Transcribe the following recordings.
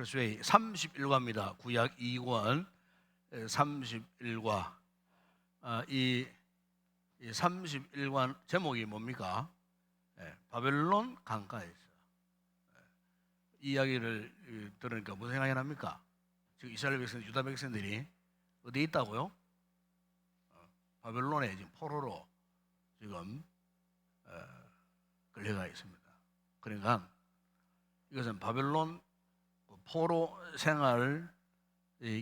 퍼스웨이 31과입니다. 구약 2권 31과. 이 31관 제목이 뭡니까? 바벨론 강가에서. 이 이야기를 들으니까 무슨 생각이 납니까? 지금 이스라엘 백성, 유다 백성들이 어디에 있다고요? 바벨론에 지금 포로로 지금 끌려가 있습니다. 그러니까 이것은 바벨론 포로 생활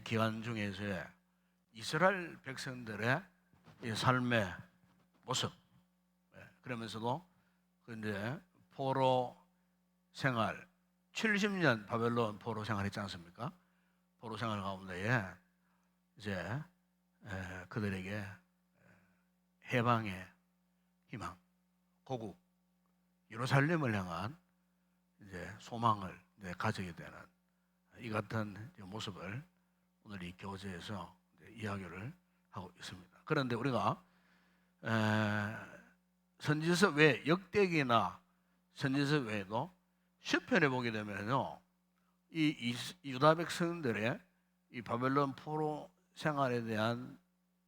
기간 중에서의 이스라엘 백성들의 삶의 모습, 그러면서도 근데 포로 생활 70년 바벨론 포로 생활했지 않습니까? 포로 생활 가운데에 이제 그들에게 해방의 희망, 고국 예루살렘을 향한 이제 소망을 가지게 되는 이 같은 모습을 오늘 이 교재에서 이야기를 하고 있습니다. 그런데 우리가 선지서 외 역대기나 선지서 외에도 시편에 보게 되면요, 이 유다 백성들의 이 바벨론 포로 생활에 대한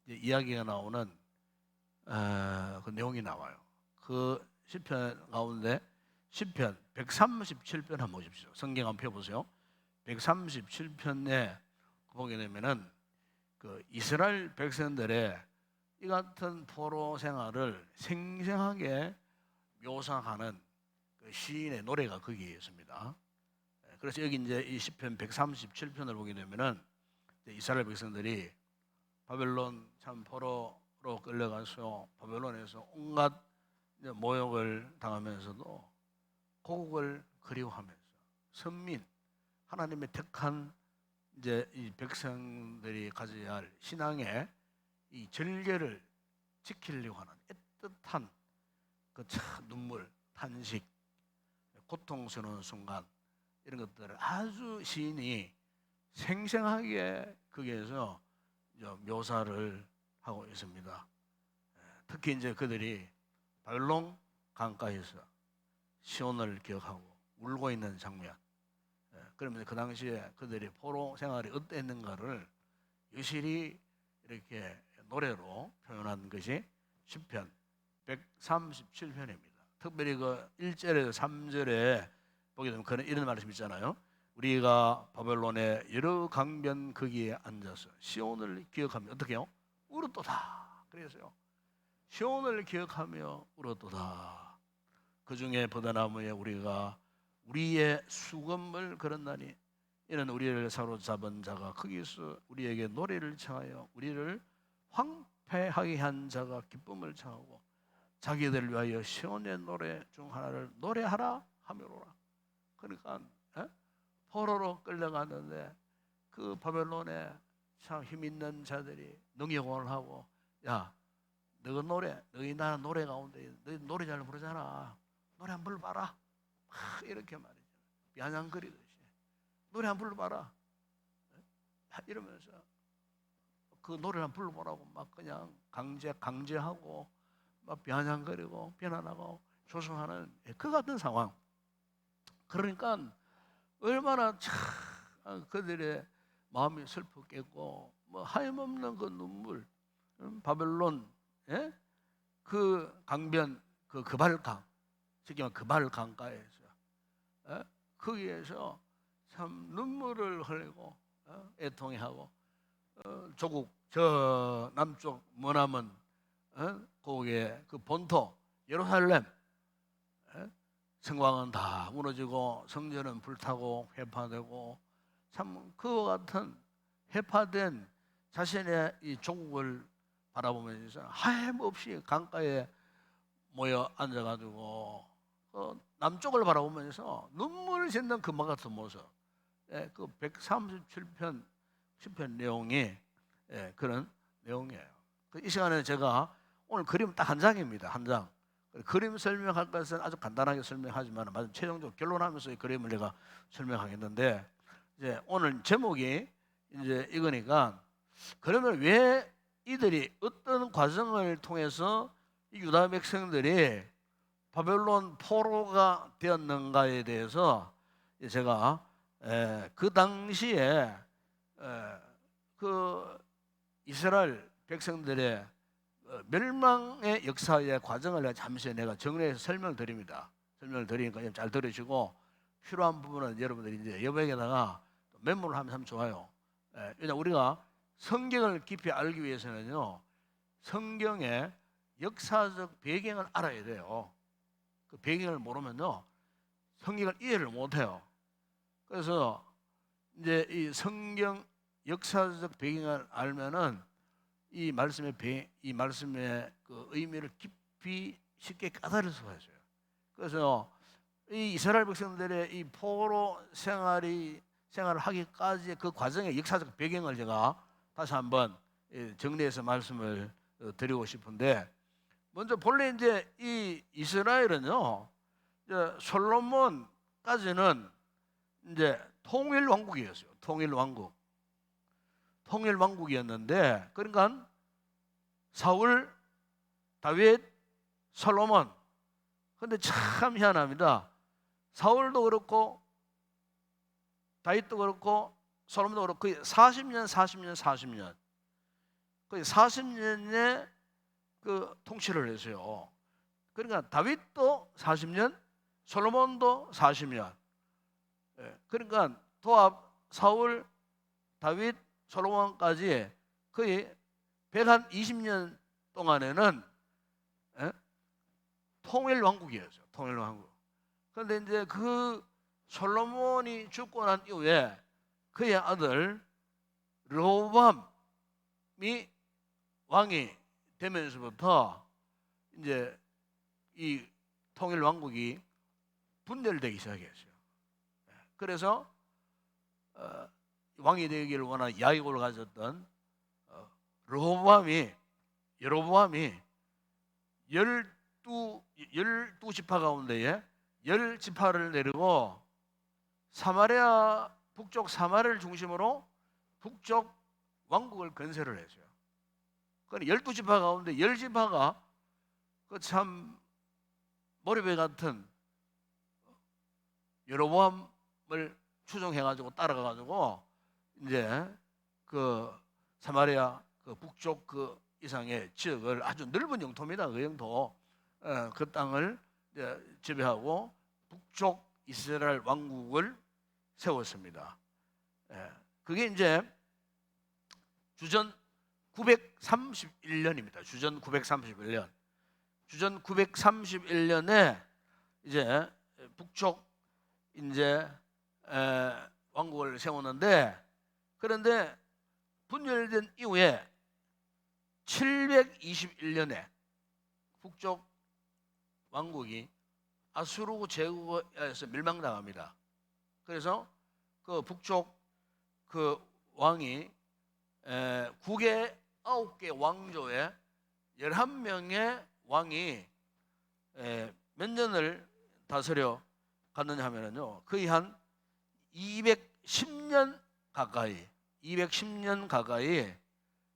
이야기가 나오는 그 내용이 나와요. 그 시편 가운데 시편 137편 한번 보십시오. 성경 한번 펴보세요. 137편에 보게 되면은 그 이스라엘 백성들의 이 같은 포로 생활을 생생하게 묘사하는 그 시인의 노래가 거기에 있습니다. 그래서 여기 이제 이 시편 137편을 보게 되면은 이스라엘 백성들이 바벨론 참 포로로 끌려가서 바벨론에서 온갖 모욕을 당하면서도 고국을 그리워하면서 선민 하나님의 택한 이제 이 백성들이 가져야 할 신앙의 이 절개를 지키려고 하는 애틋한 그 눈물, 탄식, 고통스러운 순간 이런 것들을 아주 시인이 생생하게 거기에서 묘사를 하고 있습니다. 특히 이제 그들이 바벨론 강가에서 시온을 기억하고 울고 있는 장면. 그러면 그 당시에 그들이 포로 생활이 어땠는가를 여실히 이렇게 노래로 표현한 것이 시편 137편입니다. 특별히 그 1절에서 3절에 보게 되면 그런 이런 말씀 있잖아요. 우리가 바벨론의 여러 강변 거기에 앉아서 시온을 기억하며 어떻게 해요? 울었도다. 그래서요, 시온을 기억하며 울었도다. 그 중에 버드나무에 우리가 우리의 수금을 걸었나니 이는 우리를 사로잡은 자가 거기서 우리에게 노래를 청하여 우리를 황폐하게 한 자가 기쁨을 청하고 자기들을 위하여 시온의 노래 중 하나를 노래하라 하며로라. 그러니까 포로로 끌려갔는데 그 바벨론에 참 힘있는 자들이 능욕을 하고, 야, 너 노래, 너희 나라 노래 가운데 너희 노래 잘 부르잖아, 노래 한번 불러봐라. 이렇게 말이죠. 비아냥거리듯이 노래 한번 불러봐라 이러면서 그 노래를 한번 불러보라고 막 그냥 강제하고 막 비아냥거리고 비난하고 조성하는 그 같은 상황. 그러니까 얼마나 참 그들의 마음이 슬프겠고, 뭐 하염없는 그 눈물, 바벨론 그 강변, 그 그발강, 즉 그발 강가에서 거기에서 참 눈물을 흘리고 애통해하고, 조국 저 남쪽 머나먼 거기에 그 본토 예루살렘 성곽은 다 무너지고 성전은 불타고 회파되고, 참 그와 같은 회파된 자신의 이 조국을 바라보면서 하염없이 강가에 모여 앉아가지고 남쪽을 바라보면서 눈물을 짓는 그마 같은 모습. 그 137편 시편 내용이 그런 내용이에요. 이 시간에 제가 오늘 그림 딱 한 장입니다. 한 장. 그림 설명할 것은 아주 간단하게 설명하지만 최종적으로 결론하면서 이 그림을 제가 설명하겠는데, 이제 오늘 제목이 이제 이거니까, 그러면 왜 이들이 어떤 과정을 통해서 이 유다 백성들이 바벨론 포로가 되었는가에 대해서 제가 그 당시에 그 이스라엘 백성들의 멸망의 역사의 과정을 잠시 내가 정리해서 설명을 드립니다. 설명을 드리니까 잘 들으시고 필요한 부분은 여러분들이 이제 여백에다가 메모를 하면 참 좋아요. 왜냐 우리가 성경을 깊이 알기 위해서는요, 성경의 역사적 배경을 알아야 돼요. 그 배경을 모르면요, 성경을 이해를 못해요. 그래서 이제 이 성경 역사적 배경을 알면은 이 말씀의 그 의미를 깊이 쉽게 깨달을 수가 있어요. 그래서 이 이스라엘 백성들의 이 포로 생활을 하기까지의 그 과정의 역사적 배경을 제가 다시 한번 정리해서 말씀을 드리고 싶은데, 먼저 본래 이제 이 이스라엘은요, 이제 솔로몬까지는 이제 통일 왕국이었어요. 통일 왕국이었는데, 그러니까 사울, 다윗, 솔로몬. 근데 참 희한합니다. 사울도 그렇고 다윗도 그렇고 솔로몬도 그렇고 거의 40년 거의 40년의 그 통치를 했어요. 그러니까 다윗도 40년, 솔로몬도 40년. 그러니까 도합 사울, 다윗, 솔로몬까지 거의 120년 동안에는 통일 왕국이었어요. 통일 왕국. 그런데 이제 그 솔로몬이 죽고 난 이후에 그의 아들 르호보암이 왕이 되면서부터 이제 이 통일 왕국이 분열되기 시작했어요. 그래서 왕이 되기를 원하는 야곱을 가졌던 여로보암이 12지파 가운데에 10지파를 내리고 사마리아, 북쪽 사마리아를 중심으로 북쪽 왕국을 건설을 했어요. 그러니까 12지파 가운데 10지파가 그 참 머리배 같은 여로보암을 추종해가지고 따라가가지고 이제 그 사마리아 그 북쪽 그 이상의 지역을, 아주 넓은 영토입니다. 그 영토, 그 땅을 지배하고 북쪽 이스라엘 왕국을 세웠습니다. 그게 이제 주전 931년입니다. 주전 931년. 주전 931년에 이제 북쪽 이제 왕국을 세우는데, 그런데 분열된 이후에 721년에 북쪽 왕국이 아수르 제국에서 멸망당합니다. 그래서 그 북쪽 그 왕이 국의 9개 왕조에 11명의 왕이 몇 년을 다스려 갔느냐 하면은요, 거의 한 210년 가까이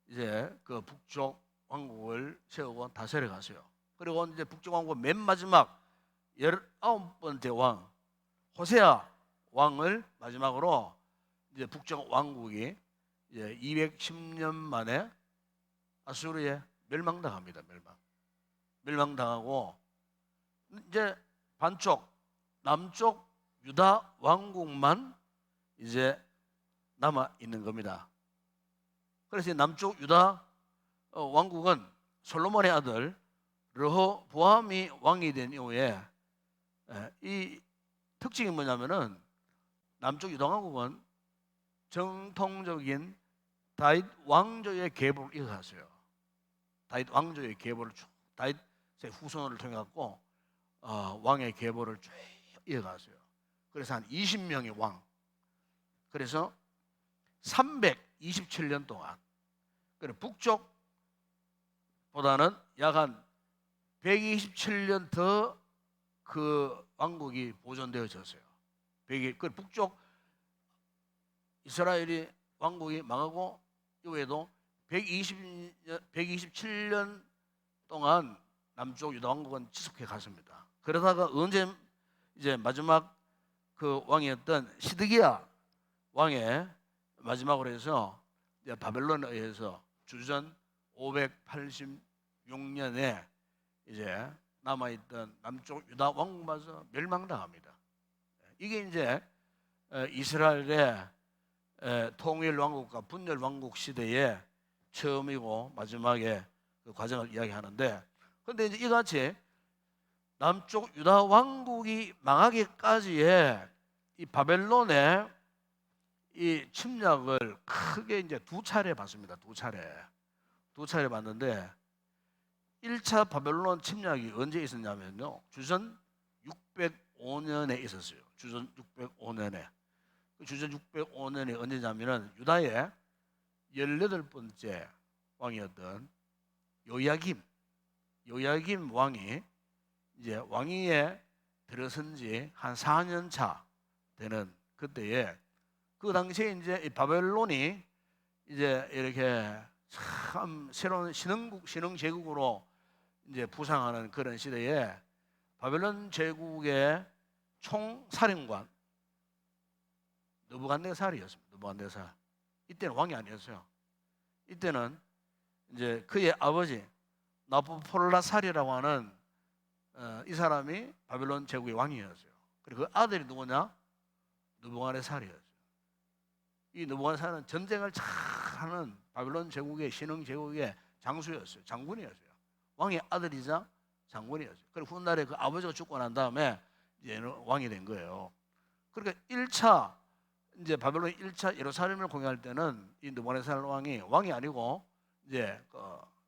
이제 그 북쪽 왕국을 세우고 다스려 갔어요. 그리고 이제 북쪽 왕국 맨 마지막 19번째 왕 호세아 왕을 마지막으로 이제 북쪽 왕국이 이제 210년 만에 아수르에 멸망당합니다. 멸망당하고 이제 반쪽 남쪽 유다 왕국만 이제 남아 있는 겁니다. 그래서 남쪽 유다 왕국은 솔로몬의 아들 르호보암이 왕이 된 이후에 이 특징이 뭐냐면은, 남쪽 유다 왕국은 정통적인 다윗 왕조의 계보를 이어갔어요. 다윗 왕조의 계보를 쭉, 다윗의 후손을 통해 갖고 왕의 계보를 쭉 이어갔어요. 그래서 한 20명의 왕. 그래서 327년 동안, 북쪽보다는 약 한 127년 더 그 왕국이 보존되어졌어요. 북쪽 이스라엘이 왕국이 망하고 이후에도 127년 동안 남쪽 유다 왕국은 지속해 갔습니다. 그러다가 언제 이제 마지막 그 왕이었던 시드기야 왕의 마지막으로 해서 이제 바벨론에 의해서 주전 586년에 이제 남아있던 남쪽 유다 왕국마저 멸망당합니다. 이게 이제 이스라엘의 통일 왕국과 분열 왕국 시대의 처음이고 마지막에 그 과정을 이야기하는데, 그런데 이제 이같이 남쪽 유다 왕국이 망하기까지의 이 바벨론의 이 침략을 크게 이제 두 차례 봤습니다. 두 차례 봤는데 1차 바벨론 침략이 언제 있었냐면요, 주전 605년에 있었어요. 주전 605년에. 주전 605년이 언제냐면은 유다의 18번째 왕이었던 요야김 왕이 이제 왕위에 들어선 지 한 4년 차 되는 그때에, 그 당시에 이제 이 바벨론이 이제 이렇게 참 새로운 신흥 제국으로 이제 부상하는 그런 시대에 바벨론 제국의 총사령관 느부갓네살이었습니다. 느부갓네살. 이때는 왕이 아니었어요. 이때는 이제 그의 아버지 나부폴라살이라고 하는 이 사람이 바벨론 제국의 왕이었어요. 그리고 그 아들이 누구냐? 느부갓네살이었어요. 이 느부갓네살은 전쟁을 잘 하는 바벨론 제국의 신흥 제국의 장수였어요. 장군이었어요. 왕의 아들이자 장군이었어요. 그리고 훗날에 그 아버지가 죽고 난 다음에 이제 왕이 된 거예요. 그러니까 1차 이제 바벨론 1차 예루살렘을 공유할 때는 이 느부갓네살 왕이 아니고 이제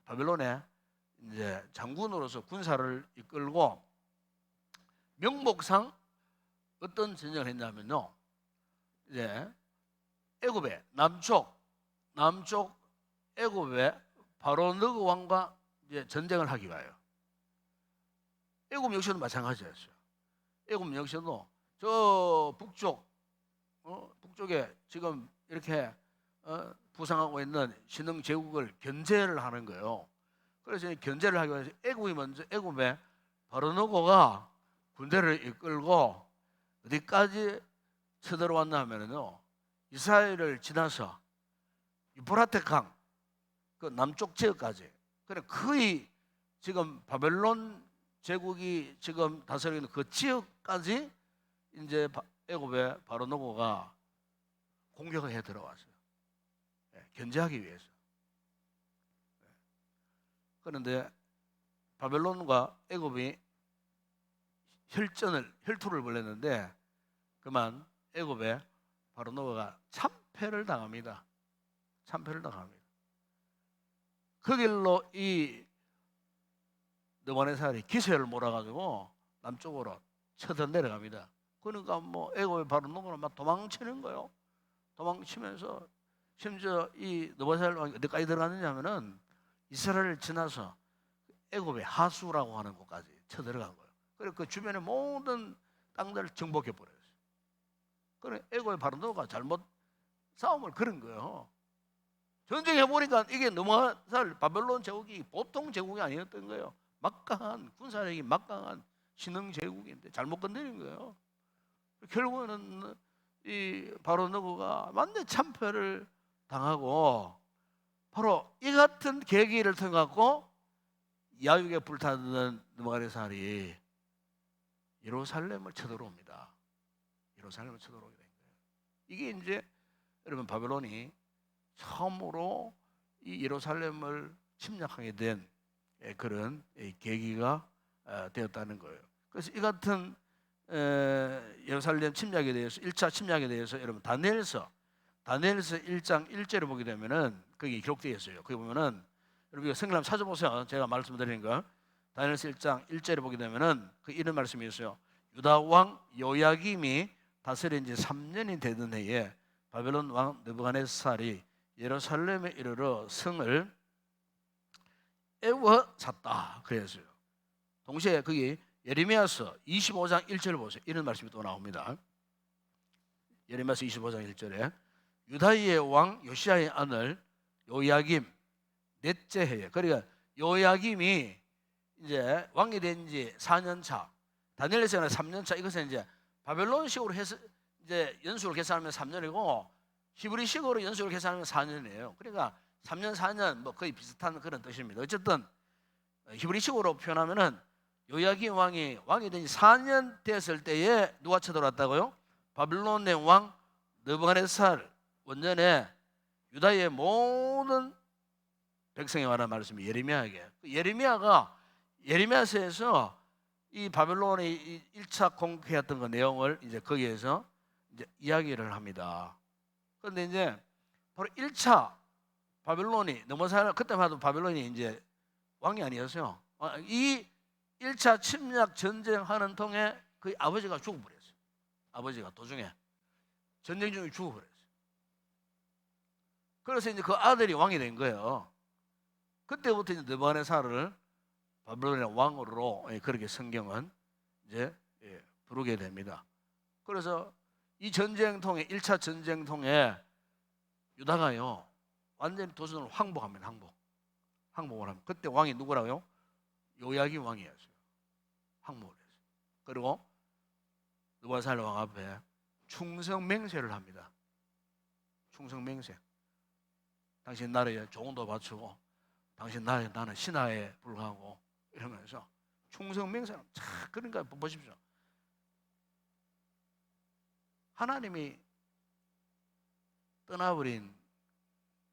바벨론의 이제 장군으로서 군사를 이끌고, 명목상 어떤 전쟁을 했냐면요, 이제 애굽의 남쪽 애굽의 바로 느그 왕과 이제 전쟁을 하기 위하여. 애굽 역시도 마찬가지였어요. 애굽 역시도 저 북쪽에 지금 이렇게 부상하고 있는 신흥 제국을 견제를 하는 거예요. 그래서 견제를 하기 위해서 애굽의 바로느고가 군대를 이끌고 어디까지 쳐들어왔나 하면요, 이스라엘을 지나서 유프라테 강 그 남쪽 지역까지, 그래 거의 지금 바벨론 제국이 지금 다스리는 그 지역까지 이제 애굽의 바로느고가 공격을 해 들어왔어요. 견제하기 위해서. 그런데 바벨론과 애굽이 혈투를 벌였는데 그만 애굽의 바로느고가 참패를 당합니다. 그 길로 이 느부갓네살이 기세를 몰아가지고 남쪽으로 쳐서 내려갑니다. 그러니까 뭐 애굽의 바로느고는 막 도망치는 거예요. 도망치면서 심지어 이 느부갓네살 왕이 어디까지 들어갔느냐 하면은 이스라엘을 지나서 애굽의 하수라고 하는 곳까지 쳐들어간 거예요. 그래서 그 주변의 모든 땅들을 정복해 버렸어요. 그래 애굽의 바로느고가 잘못 싸움을 걸은 거예요. 전쟁해 보니까 이게 느부갓네살 바벨론 제국이 보통 제국이 아니었던 거예요. 막강한 군사력이 막강한 신흥 제국인데 잘못 건드린 거예요. 결국에는 이 바로느고가 완전 참패를 당하고, 바로 이 같은 계기를 통해 갖고 야육에 불타는 느부갓네살이 예루살렘을 쳐들어옵니다. 예루살렘을 쳐들어오게 된 거예요. 이게 이제 여러분 바벨론이 처음으로 이 예루살렘을 침략하게 된 그런 계기가 되었다는 거예요. 그래서 이 같은 예루살렘 침략에 대해서 1차 침략에 대해서 여러분 다니엘서 1장 1절을 보게 되면은 거기 기록되어 있어요. 거기 보면은 여러분 성경 찾아보세요. 제가 말씀드리는 거 다니엘서 1장 1절을 보게 되면은 그 이런 말씀이 있어요. 유다 왕 요야김이 다스린 지 3년이 되던 해에 바벨론 왕 느부갓네살이 예루살렘에 이르러 성을 애워 샀다 그랬어요. 동시에 거기 예레미야서 25장 1절을 보세요. 이런 말씀이 또 나옵니다. 예레미야서 25장 1절에 유다의 왕 요시야의 아들 요야김 넷째 해에, 그러니까 요야김이 이제 왕이 된 지 4년 차, 다니엘서는 3년 차, 이것은 이제 바벨론식으로 해서 이제 연수를 계산하면 3년이고 히브리식으로 연수를 계산하면 4년이에요. 그러니까 3년 4년 뭐 거의 비슷한 그런 뜻입니다. 어쨌든 히브리식으로 표현하면은 요야김 왕이 된 지 4년 됐을 때에 누가 쳐들어왔다고요? 바빌론의 왕 느부갓네살 원년에 유다의 모든 백성에 관한 말씀이 예레미야에게. 예레미야서에서 이 바벨론의 1차 공격했던 그 내용을 이제 거기에서 이제 이야기를 합니다. 그런데 이제 바로 1차 바벨론이 넘어서 그때만 해도 바벨론이 이제 왕이 아니었어요. 이 1차 침략 전쟁하는 통에 그 아버지가 죽어버렸어요. 아버지가 도중에 전쟁 중에 죽어버렸어요. 그래서 이제 그 아들이 왕이 된 거예요. 그때부터 이제 느부갓네살을 바벨론의 왕으로 그렇게 성경은 이제 부르게 됩니다. 그래서 이 전쟁통에 1차 전쟁통에 유다가요 완전히 도전을 항복합니다. 항복을 합니다. 그때 왕이 누구라고요? 요야김 왕이었어요. 항복을 했어요. 그리고 느부갓네살 왕 앞에 충성맹세를 합니다. 충성맹세. 당신 나라에 종도 바치고 당신 나는 신하에 불과하고 이러면서 충성맹세를. 그러니까 보십시오. 하나님이 떠나버린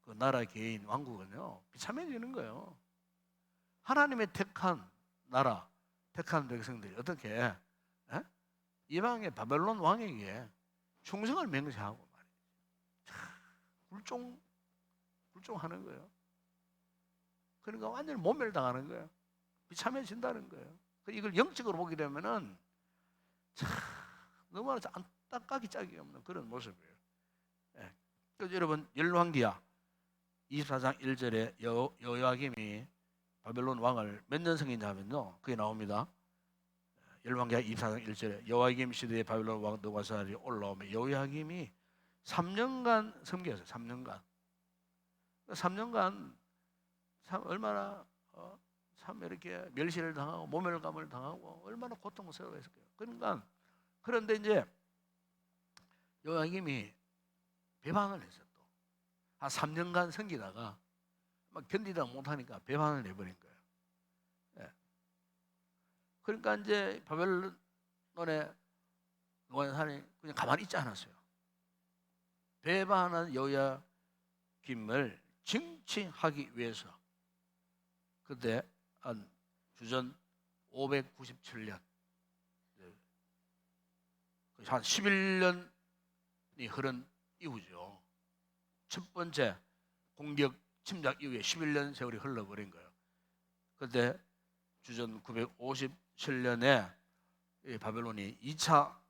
그 나라 개인 왕국은요 비참해지는 거예요. 하나님의 택한 나라, 택한 백성들이 어떻게 이방의 바벨론 왕에게 충성을 맹세하고 말이에요. 불종하는 거예요. 그러니까 완전히 모멸당하는 거예요. 비참해진다는 거예요. 이걸 영적으로 보게 되면은 참 너무나 안타깝기 짝이 없는 그런 모습이에요. 그래서 여러분 열왕기야 24장 1절에 여호야김이 바벨론 왕을 몇 년 섬기냐면요 그게 나옵니다. 열왕기야 24장 1절에 여호야김 시대에 바벨론 왕 느부갓네살이 올라오면 여호야김이 3년간 섬겼어요. 3년간 참 얼마나 참 이렇게 멸시를 당하고 모멸감을 당하고 얼마나 고통스러워했을까요. 그런데 이제 여호야김이 배반을 했어요. 또 한 3년간 섬기다가 막 견디다 못하니까 배반을 해버린 거예요. 그러니까 이제 바벨론의 느부갓네살이 그냥 가만히 있지 않았어요. 배반한 여호야김을 징치하기 위해서 그때 한 주전 597년 한 11년이 흐른 이후죠. 첫 번째 공격 침략 이후에 11년 세월이 흘러버린 거예요. 그때 주전 957년에 바벨론이 2차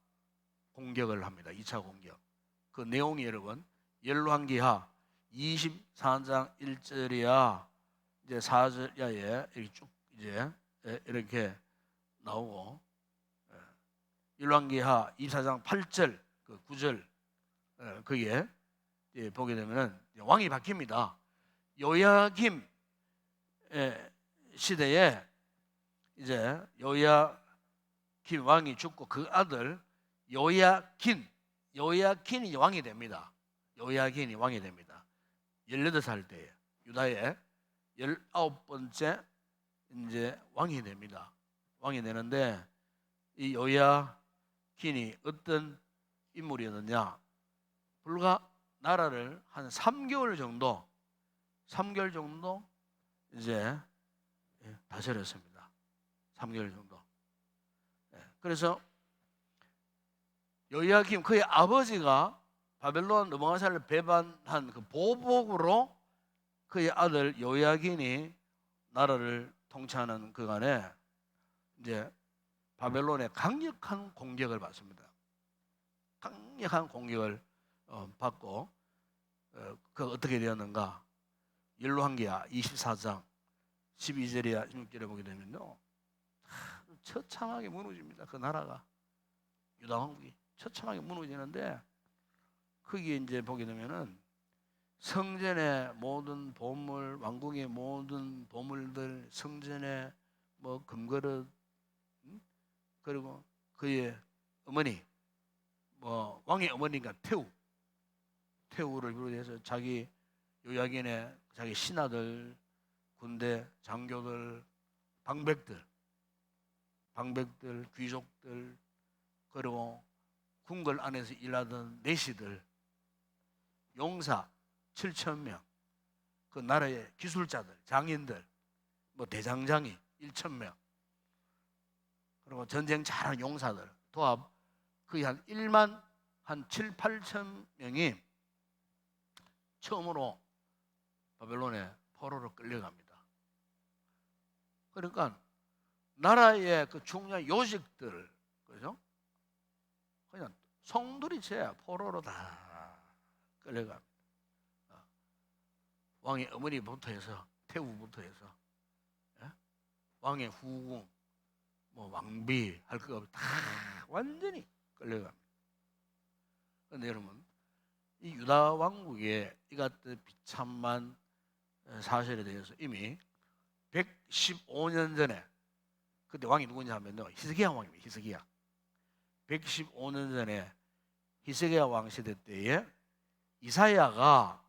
공격을 합니다. 2차 공격. 그 내용이 여러분 열왕기하 24장 1절이야 이제 4절야에 이렇게 쭉 이제 이렇게 나오고 열왕기하 24장 8절 그 9절 거기에 보게 되면은 왕이 바뀝니다. 요야김 시대에 이제 요야김 왕이 죽고 그 아들 요야긴이 왕이 됩니다. 요야긴이 왕이 됩니다. 18살 때에 유다의 19번째 이제 왕이 됩니다. 왕이 되는데 이 요야긴이 어떤 인물이었느냐? 불과 나라를 한 3개월 정도 이제 다스렸습니다. 3개월 정도. 그래서 요야김 그의 아버지가 바벨론 느부갓네살을 배반한 그 보복으로 그의 아들 요야긴이 나라를 통치하는 그간에 이제 바벨론의 강력한 공격을 받습니다. 강력한 공격을 받고 그 어떻게 되었는가? 열왕기야 24장 12절이야 16절에 보게 되면요 처참하게 무너집니다. 그 나라가 유다 왕국이 처참하게 무너지는데 거기에 이제 보게 되면은 성전의 모든 보물, 왕국의 모든 보물들, 성전의 뭐 금그릇, 그리고 그의 어머니 뭐 왕의 어머니가 태우를 비롯해서 자기 요약인의 자기 신하들, 군대 장교들, 방백들, 귀족들, 그리고 궁궐 안에서 일하던 내시들, 용사 7,000명, 그 나라의 기술자들, 장인들, 뭐 대장장이 1,000명, 그리고 전쟁 잘하는 용사들 도합 거의 한 1만 한 7, 8천 명이 처음으로 바벨론에 포로로 끌려갑니다. 그러니까 나라의 그 중요한 요직들, 그죠? 그냥 송두리째 포로로 다 끌려갑니다. 왕의 어머니부터 해서 태우부터 해서, 예? 왕의 후궁, 뭐 왕비 할 거 없이 다 완전히 끌려갑니다. 그런데 여러분, 이 유다 왕국의 이 같은 비참한 사실에 대해서 이미 115년 전에, 그때 왕이 누구냐 하면요, 히스기야 왕입니다. 히스기야. 115년 전에 히스기야 왕 시대 때에 이사야가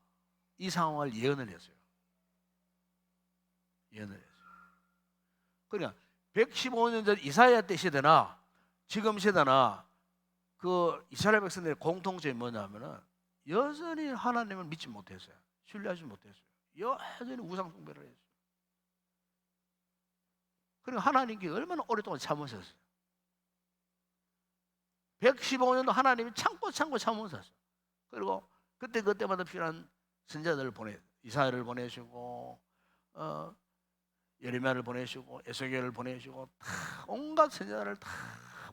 이 상황을 예언을 했어요. 그러니까 115년 전 이사야 때 시대나 지금 시대나 그 이스라엘 백성들의 공통점이 뭐냐면은 여전히 하나님을 믿지 못했어요. 신뢰하지 못했어요. 여전히 우상 숭배를 했어요. 그리고 하나님께 얼마나 오랫동안 참으셨어요. 115년도 하나님이 참고 참으셨어요. 그리고 그때마다 필요한 선자들을 이사야를 보내시고, 예레미야를 보내시고, 에스겔을 보내시고, 다 온갖 선자를 다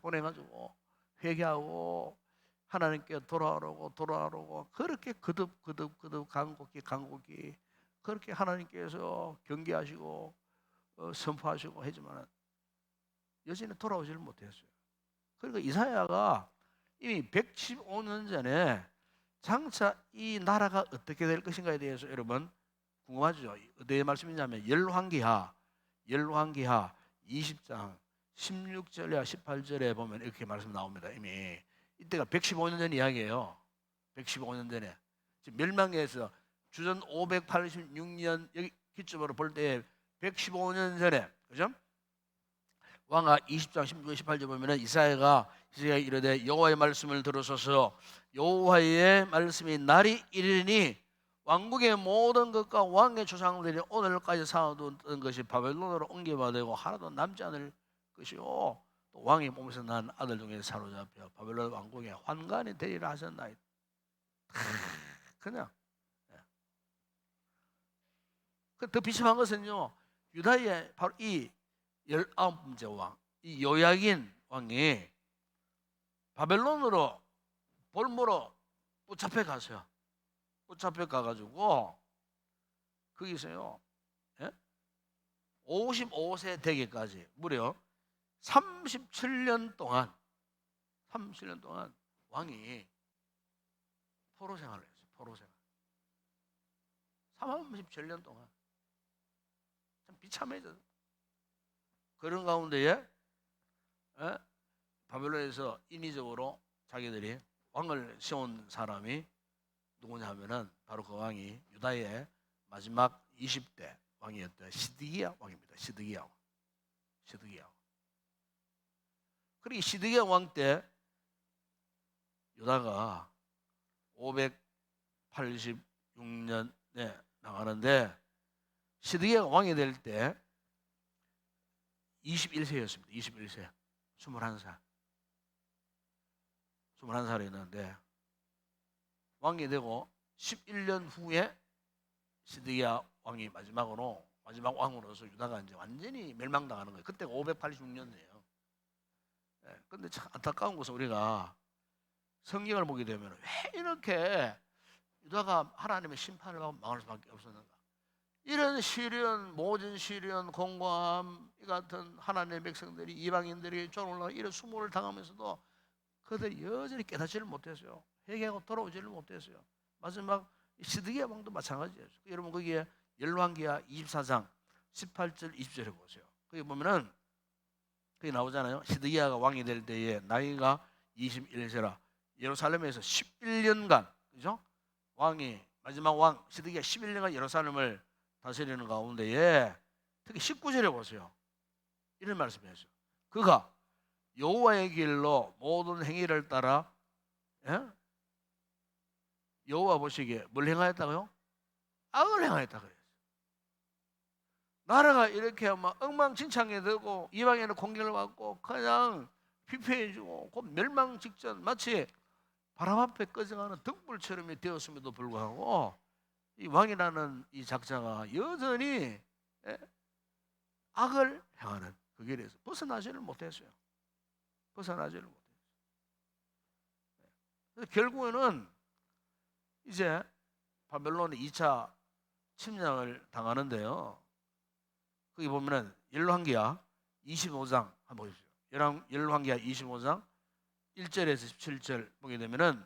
보내가지고 회개하고 하나님께 돌아오라고 그렇게 거듭 간곡히 그렇게 하나님께서 경계하시고 선포하시고 하지만 여전히 돌아오지를 못했어요. 그러니까 이사야가 이미 115년 전에 장차 이 나라가 어떻게 될 것인가에 대해서 여러분 궁금하죠? 어디에 말씀이냐면 열왕기하 20장 16절이야 18절에 보면 이렇게 말씀 나옵니다. 이미 이때가 115년 전 이야기예요. 115년 전에 지금 멸망에서 주전 586년 여기 기점으로 볼 때 115년 전에, 그죠? 왕하 20장 16절 18절 보면은 이사야가 이르되 여호와의 말씀을 들으소서. 여호와의 말씀이 날이 이르니 왕국의 모든 것과 왕의 조상들이 오늘까지 쌓아둔 것이 바벨론으로 옮겨받고 하나도 남지 않을 것이요, 또 왕의 몸에서 난 아들 중에 사로잡혀 바벨론 왕국의 환관이 되리라 하셨나이다. 그냥 더 비참한 것은요, 유다의 바로 이 19번째 왕, 이 요야긴 왕이 바벨론으로 볼모로 붙잡혀 가서요. 붙잡혀 가가지고 거기서요, 55세 되기까지 무려 37년 동안 왕이 포로 생활을 했어요. 포로 생활. 37년 동안 참 비참해져. 그런 가운데에 바벨론에서 인위적으로 자기들이 왕을 세운 사람이 누구냐 하면은 바로 그 왕이 유다의 마지막 20대 왕이었던 시드기야 왕입니다. 시드기야 왕. 그리고 시드기야 왕 때 유다가 586년에 나가는데 시드기야 왕이 될 때 21세였습니다. 21세. 21살이었는데 왕이 되고 11년 후에 시드기야 왕이 마지막 왕으로서 유다가 이제 완전히 멸망당하는 거예요. 그때가 586년이에요. 근데 참 안타까운 것은 우리가 성경을 보게 되면 왜 이렇게 유다가 하나님의 심판을 받고 망할 수밖에 없었는가? 이런 시련, 모진 시련, 공고함 이 같은 하나님의 백성들이, 이방인들이 쫓아올라 이런 수모를 당하면서도 그들이 여전히 깨닫지를 못했어요. 회개하고 돌아오지를 못했어요. 마지막 시드기야 왕도 마찬가지예요. 여러분 거기에 열왕기하 24장 18절 20절에 보세요. 거기 보면은 거기 나오잖아요. 시드기야가 왕이 될 때에 나이가 21세라 예루살렘에서 11년간, 그죠? 왕이 마지막 왕 시드기야 11년간 예루살렘을 다스리는 가운데에 특히 19절에 보세요. 이런 말씀을 했어요. 그가 여호와의 길로 모든 행위를 따라, 예? 여호와 보시기에 뭘 행하였다고요? 악을 행하였다 그랬어요. 나라가 이렇게 막 엉망진창이 되고 이방인의 공격을 받고 그냥 피폐해지고 곧 멸망 직전, 마치 바람 앞에 꺼져가는 등불처럼 되었음에도 불구하고 이 왕이라는 이 작자가 여전히, 예? 악을 행하는 그 길에서 벗어나지를 못했어요. 벗어나지를 못했어요. 그래서 결국에는 이제 바벨론의 2차 침략을 당하는데요. 거기 보면은 열왕기하 25장 한번 보십시오. 열왕기하 25장 1절에서 17절 보게 되면은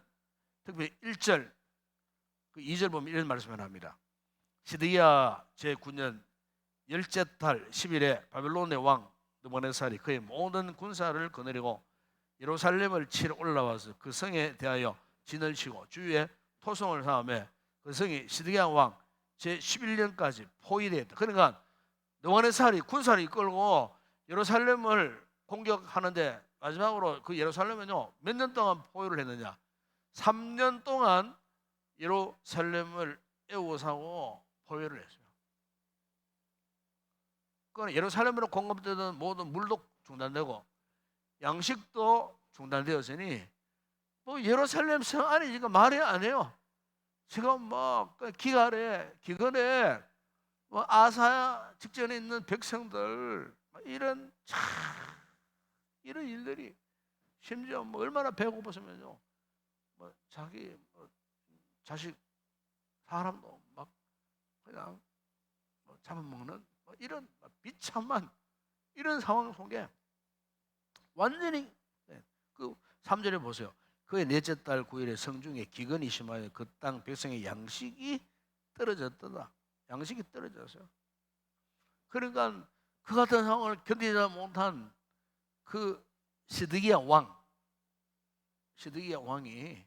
특별히 1절, 그 2절 보면 이런 말씀을 합니다. 시드기야 제9년 열째 달 10일에 바벨론의 왕 느부갓네살이 그의 모든 군사를 거느리고 예루살렘을 치러 올라와서 그 성에 대하여 진을 치고 주위에 토성을 쌓으며 그 성이 시드기야 왕 제11년까지 포위되었다. 그러니까 느부갓네살이 군사를 이끌고 예루살렘을 공격하는데 마지막으로 그 예루살렘은요 몇 년 동안 포위를 했느냐? 3년 동안 예루살렘을 애워싸고 포위를 했어요. 그건 예루살렘으로 공급되던 모든 물도 중단되고 양식도 중단되었으니 뭐 예루살렘 성 안에 지금 말이 안 해요. 지금 뭐 기근에 뭐 아사 직전에 있는 백성들 이런 일들이 심지어 뭐 얼마나 배고팠으면요. 뭐 자기 자식 사람도 막 그냥 뭐 잡아먹는 뭐 이런 비참한 이런 상황 속에 완전히, 그 3절에 보세요. 그의 넷째 달 9일에 성중에 기근이 심하여 그 땅 백성의 양식이 떨어졌다. 양식이 떨어졌어요. 그러니까 그 같은 상황을 견디지 못한 그 시드기야 왕이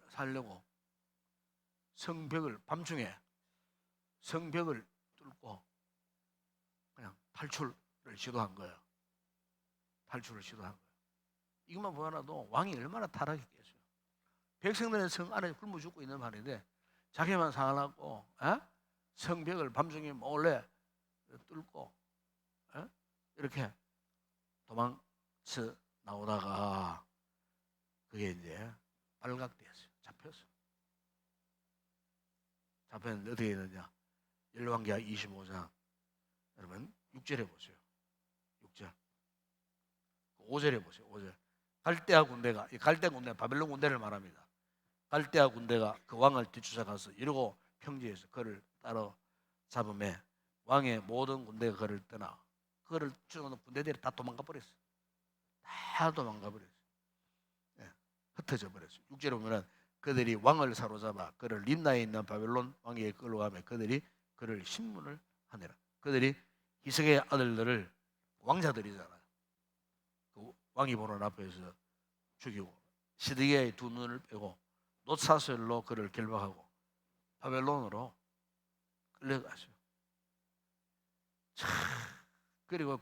살려고 밤중에 성벽을 뚫고 그냥 탈출을 시도한 거예요. 이것만 보아도 왕이 얼마나 타락했겠어요. 백성들은 성 안에 굶어 죽고 있는 말인데 자기만 살아나고 성벽을 밤중에 몰래 뚫고 이렇게 도망쳐 나오다가 그게 이제 발각되었어요. 잡혔는데 어떻게 되느냐? 열왕기하 25장 여러분 6절에 보세요. 6절 5절에 보세요. 5절 갈대아 군대가 바벨론 군대를 말합니다. 갈대아 군대가 그 왕을 뒤쫓아가서 이르고 평지에서 그를 따로 잡음에 왕의 모든 군대가 그를 떠나 그를 쫓아오는 군대들이 다 도망가 버렸어요. 흩어져 버렸어요. 6절에 보면은 그들이 왕을 사로잡아 그를 림나에 있는 바벨론 왕에게 끌어가며 그들이 그를 신문을 하니라. 그들이 희석의 아들들을 왕자들이잖아요. 그 왕이 보는 앞에서 죽이고 시드기야의 두 눈을 빼고 놋사슬로 그를 결박하고 바벨론으로 끌려가죠. 그리고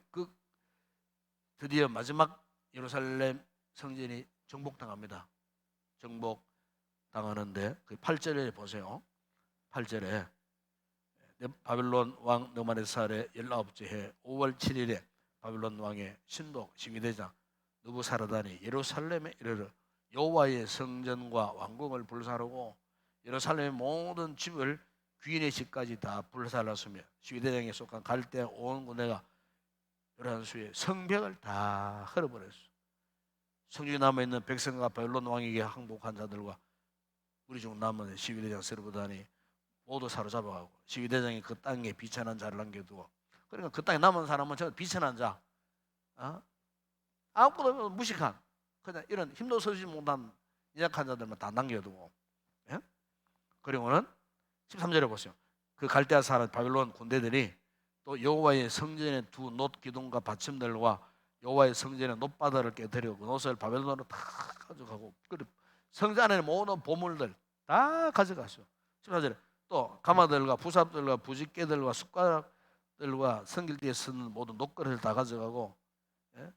드디어 마지막 예루살렘 성전이 정복당합니다. 정복당하는데 그 8절에 보세요. 8절에 바벨론 왕 느부갓네살의 19째 해 5월 7일에 바벨론 왕의 신복 12대장 느부사라단이 예루살렘에 이르러 여호와의 성전과 왕궁을 불사르고 예루살렘의 모든 집을 귀인의 집까지 다 불살랐으며 12대장에 속한 갈대아 온 군대가 요란 수에 성벽을 다 헐어버렸어. 성중에 남아있는 백성과 바벨론 왕에게 항복한 자들과 우리 중 남은 12대장 세르브단이 모두 사로잡아가고 12대장이 그 땅에 비천한 자를 남겨두고, 그러니까 그 땅에 남은 사람은 저 비천한 자, 아무것도 무식한 그냥 이런 힘도 쓰지 못한 약한 자들만 다 남겨두고, 그리고는 13절에 보세요. 그 갈대아 사람 바벨론 군대들이 또 여호와의 성전의 두 놋 기둥과 받침들과 여호와의 성전의 놋바다를 깨뜨리고 그 놋을 바벨론으로 다 가져가고 성전 안에 모든 보물들 다 가져가시오. 14절에 또 가마들과 부삽들과 부집개들과 숟가락들과 성길대에 쓰는 모든 놋그릇을 다 가져가고, 예?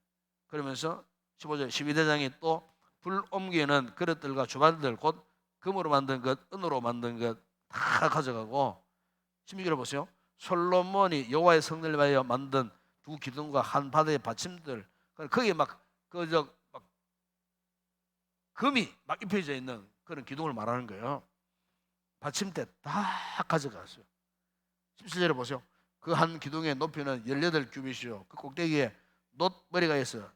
그러면서 15절 12대장이 또 불 옮기는 그릇들과 주반들 곧 금으로 만든 것 은으로 만든 것 다 가져가고, 16절에 보세요. 솔로몬이 여호와의 성전을 위하여 만든 두 기둥과 한 바다의 받침들, 거기에 막 금이 막 입혀져 있는 그런 기둥을 말하는 거예요. 받침대 다 가져갔어요. 17절에 보세요. 그 한 기둥의 높이는 18규빗이요 그 꼭대기에 놋머리가 있어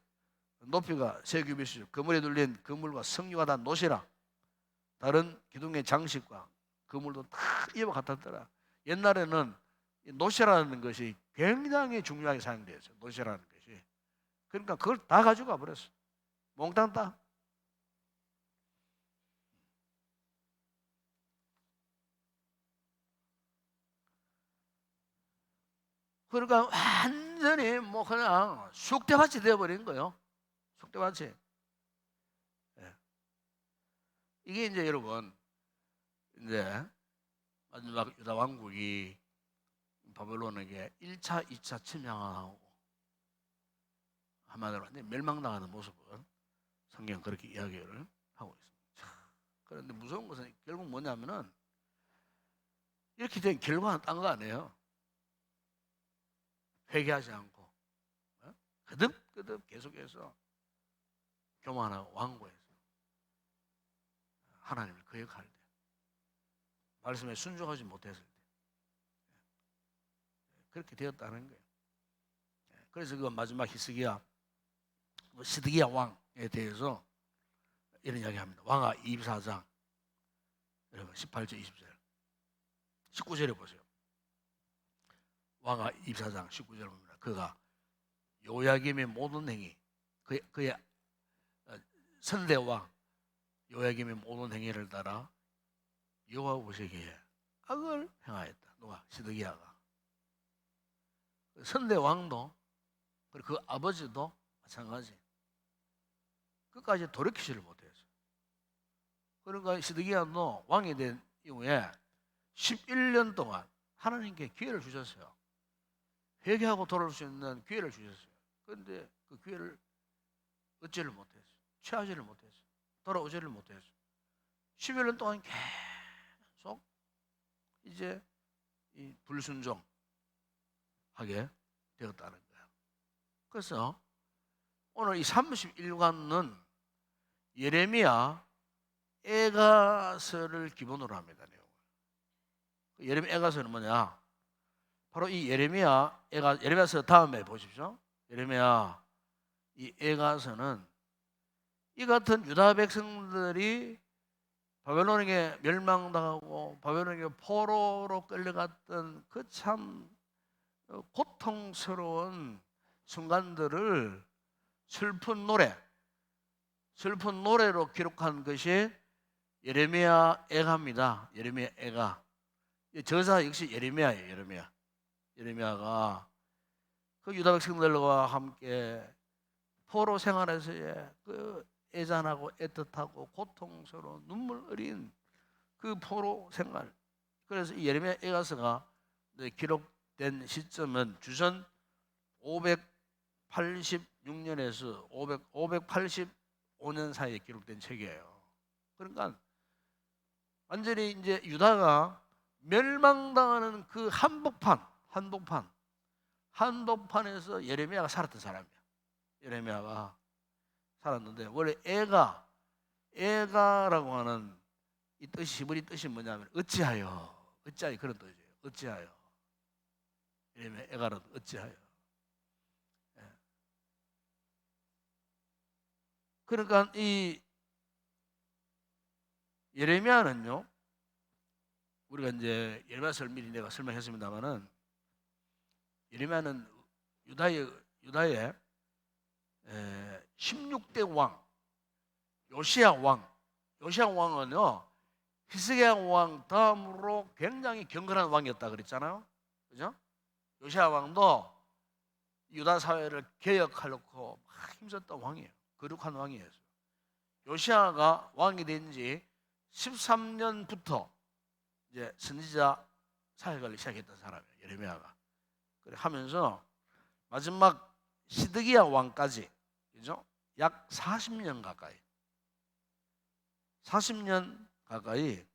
높이가 3규빗이요 그 머리에 둘린 그물과 성류가 다 놋이라. 다른 기둥의 장식과 그물도 다 이와 같았더라. 옛날에는 놋이라는 것이 굉장히 중요하게 사용되었어요. 놋이라는 것이. 그러니까 그걸 다 가져가 버렸어. 몽땅 다. 그러니까 완전히 뭐 그냥 쑥대밭이 되어버린 거예요. 쑥대밭이. 예. 이게 이제 여러분, 이제 마지막 유다 왕국이 바벨론에게 1차, 2차 침략하고 한마디로 완전히 멸망당하는 모습을 성경 그렇게 이야기를 하고 있습니다. 그런데 무서운 것은 결국 뭐냐면은 이렇게 된 결과는 딴 거 아니에요. 회개하지 않고 거듭거듭 계속해서 교만하고 완고해서 하나님을 거역할 때, 말씀에 순종하지 못했을 때 그렇게 되었다는 거예요. 그래서 그 마지막 시드기야 왕에 대해서 이런 이야기합니다. 왕하 24장 여러분 18절 20절 19절에 보세요. 왕하 24장 19절에 봅니다. 그가 요야김의 모든 행위, 그의 선대왕 요야김의 모든 행위를 따라 여호와 보시기에 악을 행하였다. 누가? 시드기야가. 선대왕도 그리고 그 아버지도 마찬가지. 끝까지 돌이키지를 못했어요. 그러니까 시드기야도 왕이 된 이후에 11년 동안 하나님께 기회를 주셨어요. 회개하고 돌아올 수 있는 기회를 주셨어요. 그런데 그 기회를 얻지를 못했어요. 취하지를 못했어요. 돌아오지를 못했어요. 11년 동안 계속 이제 이 불순종하게 되었다는 거예요. 그래서 오늘 이 31관은 예레미야 애가서를 기본으로 합니다. 예레미야 애가서는 뭐냐? 바로 이 예레미야서 다음에 보십시오. 예레미야 이 애가서는 이 같은 유다 백성들이 바벨론에게 멸망당하고 바벨론에게 포로로 끌려갔던 그 참 고통스러운 순간들을 슬픈 노래로 기록한 것이 예레미야 애가입니다. 예레미야 애가. 저자 역시 예레미야예요. 예레미야가 그 유다 백성들과 함께 포로 생활에서의 그 애잔하고 애틋하고 고통스러운 눈물 어린 그 포로 생활. 그래서 이 예레미야 애가서가 기록된 시점은 주전 586년에서 585년 사이에 기록된 책이에요. 그러니까 완전히 이제 유다가 멸망당하는 그 한복판에서 예레미야가 살았던 사람이야. 예레미야가 살았는데 원래 애가라고 하는 이 뜻이 히브리 뜻이 뭐냐면 어찌하여 그런 뜻이에요. 어찌하여. 예레미야 애가라는 어찌하여. 그러니까 이 예레미야는요, 우리가 이제 예레미야서를 미리 내가 설명했습니다만은 예레미야는 유다의 16대 왕 요시야 왕은요 히스기야 왕 다음으로 굉장히 경건한 왕이었다 그랬잖아요. 그죠? 요시야 왕도 유다 사회를 개혁하려고 막 힘썼던 왕이에요. 거룩한 왕이에요. 요시아가 왕이 된 지 13년부터 이제 선지자 사역을 시작했던 사람이에요. 예레미야가. 그래 하면서 마지막 시드기야 왕까지, 그죠? 약 40년 가까이, 40년 가까이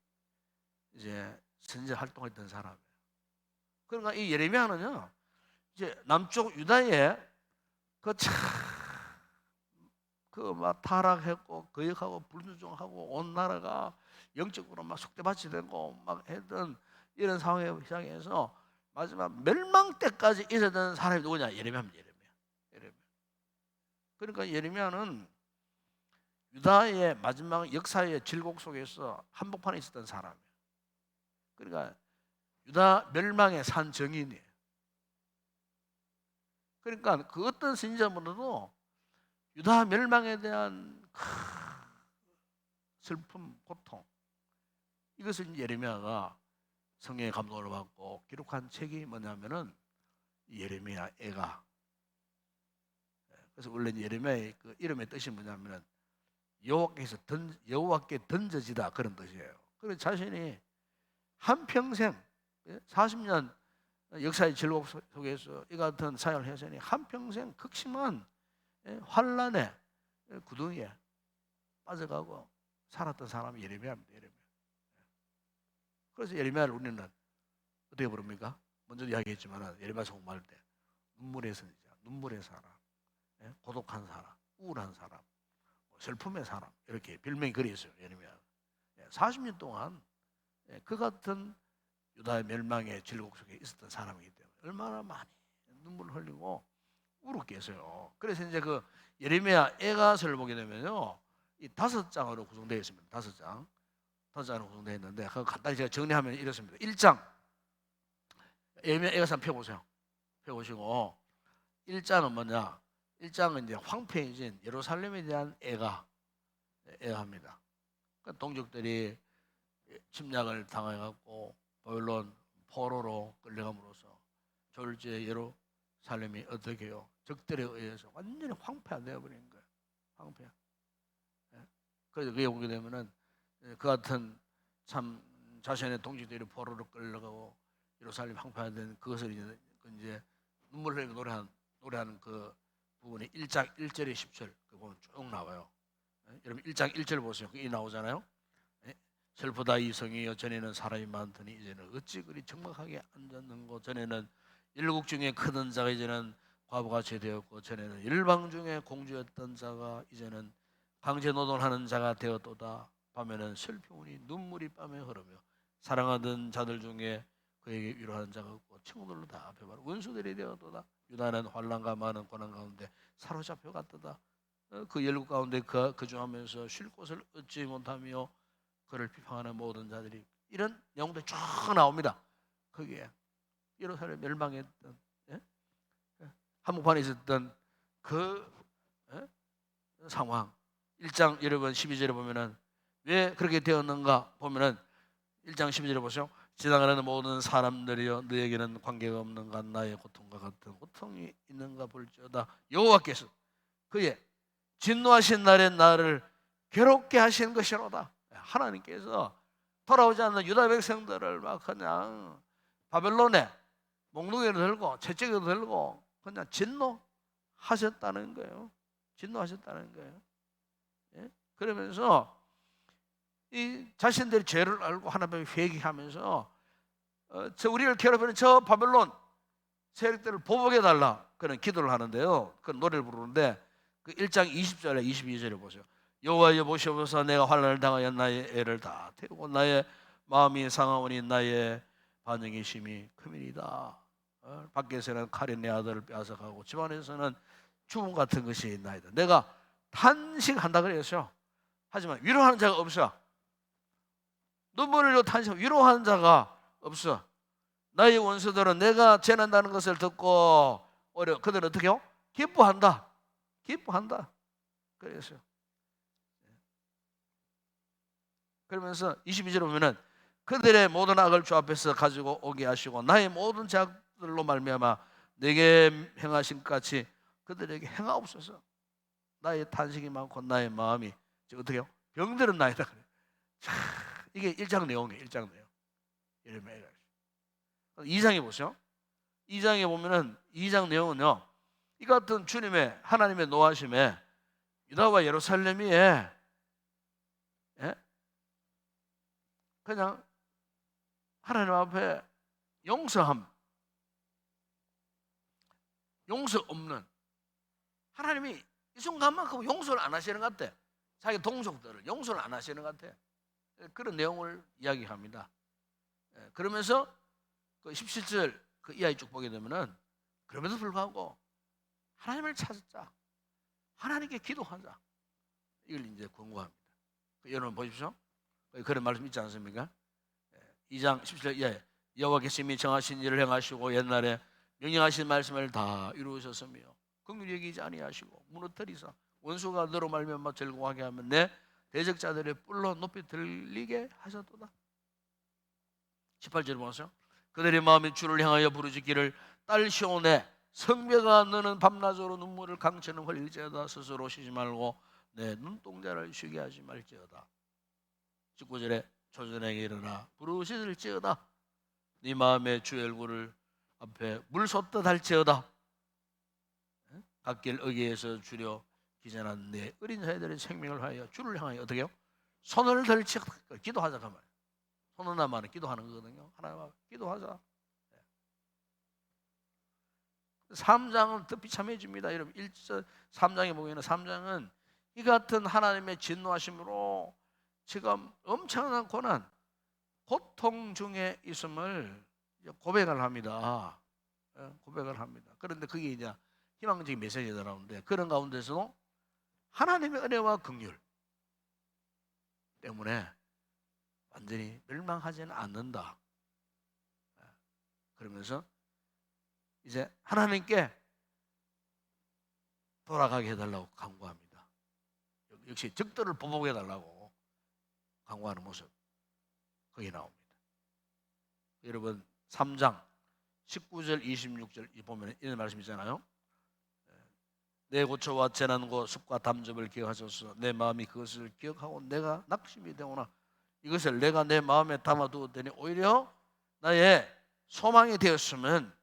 이제 선지자 활동했던 사람이에요. 그러니까 이 예레미야는요, 이제 남쪽 유다에 막 타락했고 거역하고 불순종하고 온 나라가 영적으로 막 속대밭이 되고 막 했던 이런 상황에 시작해서 마지막 멸망 때까지 있었던 사람이 누구냐? 예레미야입니다. 예레미야. 그러니까 예레미야는 유다의 마지막 역사의 질곡 속에서 한복판에 있었던 사람이에요. 그러니까 유다 멸망의 산 증인이에요. 그러니까 그 어떤 선지자분들도 유다 멸망에 대한 슬픔, 고통, 이것을 예레미야가 성령의 감동을 받고 기록한 책이 뭐냐면은 예레미야 애가. 그래서 원래 예레미야의 그 이름의 뜻이 뭐냐면은 여호와께 던져지다, 그런 뜻이에요. 그래서 자신이 한평생 40년 역사의 질곡 속에서 이 같은 사역을 했으니 한평생 극심한 환난의 구덩이에 빠져가고 살았던 사람이 예레미야입니다. 예레미야. 그래서 예레미야를 우리는 어떻게 부릅니까? 먼저 이야기했지만 예레미야서 공부할 때 눈물의 선지자, 눈물의 사람, 고독한 사람, 우울한 사람, 슬픔의 사람, 이렇게 별명이 그리 있어요. 예레미야. 40년 동안 그 같은 유다의 멸망의 질곡 속에 있었던 사람이기 때문에 얼마나 많이 눈물을 흘리고 울었게 했어요. 그래서 이제 그 예레미야 애가서를 보게 되면요, 이 5장으로 구성되어 있습니다. 5장으로 구성되어 있는데 그거 간단히 제가 정리하면 이렇습니다. 1장 예레미야 애가서 한번 펴보세요. 펴보시고 1장은 뭐냐? 1장은 이제 황폐해진 예루살렘에 대한 애가합니다. 그러니까 동족들이 침략을 당해갖고 바벨론 포로로 끌려감으로써 졸지에 예루살렘이 어떻게요? 적들에 의해서 완전히 황폐가 되어버린 거예요. 황폐. 그래서 그게 보게 되면은 그 같은 참 자신의 동족들이 포로로 끌려가고 예루살렘 황폐가 된 그것을 이제 눈물 흘리고 노래하는 그 부분이 1장 1절에 10절 그 보면 쭉 나와요. 여러분 1장 1절 보세요. 그게 나오잖아요. 슬프다 이 성이여, 전에는 사람이 많더니 이제는 어찌 그리 적막하게 앉았는고. 전에는 일국 중에 크던 자가 이제는 과부같이 되었고, 전에는 일방 중에 공주였던 자가 이제는 강제 노동하는 자가 되었도다. 밤에는 슬픔이 눈물이 밤에 흐르며 사랑하던 자들 중에 그에게 위로하는 자가 없고 친구들로 다 앞에 바로 원수들이 되었도다. 유다는 환난과 많은 고난 가운데 사로잡혀 갔도다. 그 열국 가운데 거주하면서 쉴 곳을 얻지 못하며 그를 비판하는 모든 자들이, 이런 내용들이 쭉 나옵니다. 거기에 예루살렘 멸망했던 한복판에 있었던 그 상황. 1장 여러분 12절에 보면은 왜 그렇게 되었는가 보면은 1장 12절에 보세요. 지나가는 모든 사람들이여, 너에게는 관계가 없는가? 나의 고통과 같은 고통이 있는가 볼지어다. 여호와께서 그의 진노하신 날에 나를 괴롭게 하신 것이로다. 하나님께서 돌아오지 않는 유다 백성들을 막 그냥 바벨론에 몽둥이를 들고 채찍을 들고 그냥 진노하셨다는 거예요. 진노하셨다는 거예요. 그러면서 이 자신들의 죄를 알고 하나님을 회개하면서 우리를 괴롭히는 저 바벨론 세력들을 보복해 달라, 그런 기도를 하는데요. 그 노래를 부르는데 그 1장 20절에 22절에 보세요. 여호와여 보시옵소서, 내가 환난을 당하여 나의 애를 다 태우고 나의 마음이 상하오니 나의 반응이 심히 크미이다. 밖에서는 칼이 내 아들을 빼앗아가고 집안에서는 죽음 같은 것이 있나이다. 내가 탄식한다 그랬어요. 하지만 위로하는 자가 없어. 눈물을 흘려 탄식, 위로하는 자가 없어. 나의 원수들은 내가 재난다는 것을 듣고 그들은 어떻게 해요? 기뻐한다. 그랬어요. 그러면서 22절에 보면은 그들의 모든 악을 주 앞에서 가지고 오게 하시고 나의 모든 죄악들로 말미암아 내게 행하신 것 같이 그들에게 행하옵소서. 나의 탄식이 많고 나의 마음이 어떻게 해요? 병들은 나이다. 자, 이게 1장 내용이에요. 1장 내용. 예레미야 2장에 보세요. 2장에 보면은 2장 내용은요, 이 같은 주님의 하나님의 노하심에 유다와 예루살렘이 예? 그냥 하나님 앞에 용서 없는, 하나님이 이 순간만큼 용서를 안 하시는 것 같아. 자기 동족들을 용서를 안 하시는 것 같아. 그런 내용을 이야기합니다. 그러면서 그 17절 그 이하에 쭉 보게 되면은 그럼에도 불구하고 하나님을 찾자, 하나님께 기도하자, 이걸 이제 권고합니다. 여러분 보십시오. 그런 말씀 있지 않습니까? 2장 17절 이하에 여호와께서 이미 정하신 일을 행하시고 옛날에 명령하신 말씀을 다 이루셨으며 긍휼히 여기지 아니하시고 무너뜨리사 원수가 너로 말미암아 즐거워하게 하면 내 대적자들의 뿔로 높이 들리게 하셨도다. 18절 보세요. 그들의 마음이 주를 향하여 부르짖기를 딸 시온에 성벽아 너는 밤낮으로 눈물을 강처럼 흘릴지어다. 스스로 쉬지 말고 내 눈동자를 쉬게 하지 말지어다. 19절에 초전에게 일어나 부르짖을지어다. 네 마음에 주의 얼굴을 앞에 물 쏟듯 할지어다. 갓길 어귀에서 주려 기전한 내 어린 자들의 생명을 하여 주를 향하여 어떻게 해요? 손을 들치고 기도하자. 그 말. 손을 나면 기도하는 거거든요. 하나님 앞에 기도하자. 3장은 더 비참해집니다. 여러분 1절 3장에 보면 3장은 이 같은 하나님의 진노하심으로 지금 엄청난 고난, 고통 중에 있음을 고백을 합니다. 고백을 합니다. 그런데 그게 이제 희망적인 메시지가 나오는데, 그런 가운데서도 하나님의 은혜와 긍휼 때문에 완전히 멸망하지는 않는다. 그러면서 이제 하나님께 돌아가게 해달라고 간구합니다. 역시 적들을 보복해 달라고 간구하는 모습 거기 나옵니다. 여러분 3장 19절 26절 보면 이런 말씀 있잖아요. 내 고초와 재난과 습과 담접을 기억하소서. 내 마음이 그것을 기억하고 내가 낙심이 되오나 이것을 내가 내 마음에 담아두었더니 오히려 나의 소망이 되었으면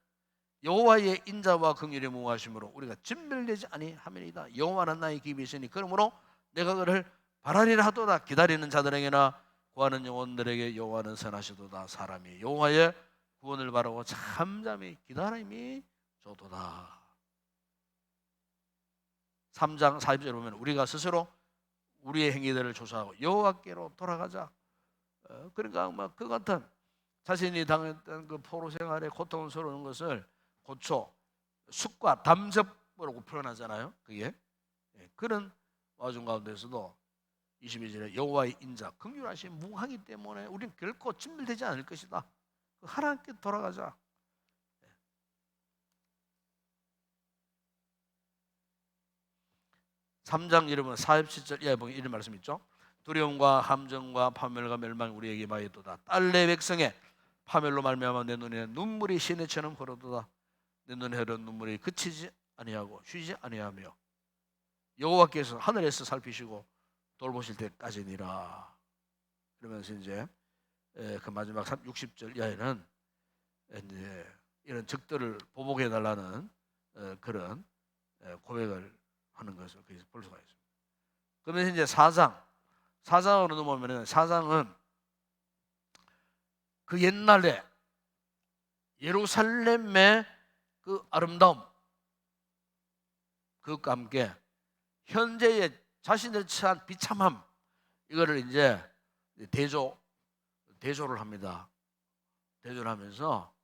여호와의 인자와 긍휼이 무하심으로 우리가 진멸되지 아니하리이다. 여호와는 나의 길이 있으니 그러므로 내가 그를 바라리라 하도다. 기다리는 자들에게나 구하는 영혼들에게 여호와는 선하시도다. 사람이 여호와의 구원을 바라고 잠잠히 기다림이 좋도다. 3장 40절 보면 우리가 스스로 우리의 행위들을 조사하고 여호와께로 돌아가자. 그러니까 막 그 같은 자신이 당했던 그 포로 생활의 고통스러운 것을 고초, 숙과 담접으로 표현하잖아요. 그게 그런 와중 가운데서도 22절에 여호와의 인자, 긍휼하심 무하기 때문에 우리는 결코 진멸되지 않을 것이다. 하나님께 돌아가자. 3장 여러분 47절 이하에 보면 이런 말씀 있죠. 두려움과 함정과 파멸과 멸망이 우리에게 마했도다. 딸 내 백성의 파멸로 말미암아 내 눈에 눈물이 시내처럼 흐르도다. 내 눈에 흐르는 눈물이 그치지 아니하고 쉬지 아니하며 여호와께서 하늘에서 살피시고 돌보실 때까지니라. 그러면서 이제 그 마지막 60절 이하에는 이제 이런 적들을 보복해 달라는 그런 고백을 하는 것을 거기서 볼 수가 있습니다. 그러면 이제 4장으로 넘어오면 4장은 그 옛날에 예루살렘의 그 아름다움, 그것과 함께 현재의 자신들 처한 비참함, 이거를 이제 대조를 합니다. 대조를 하면서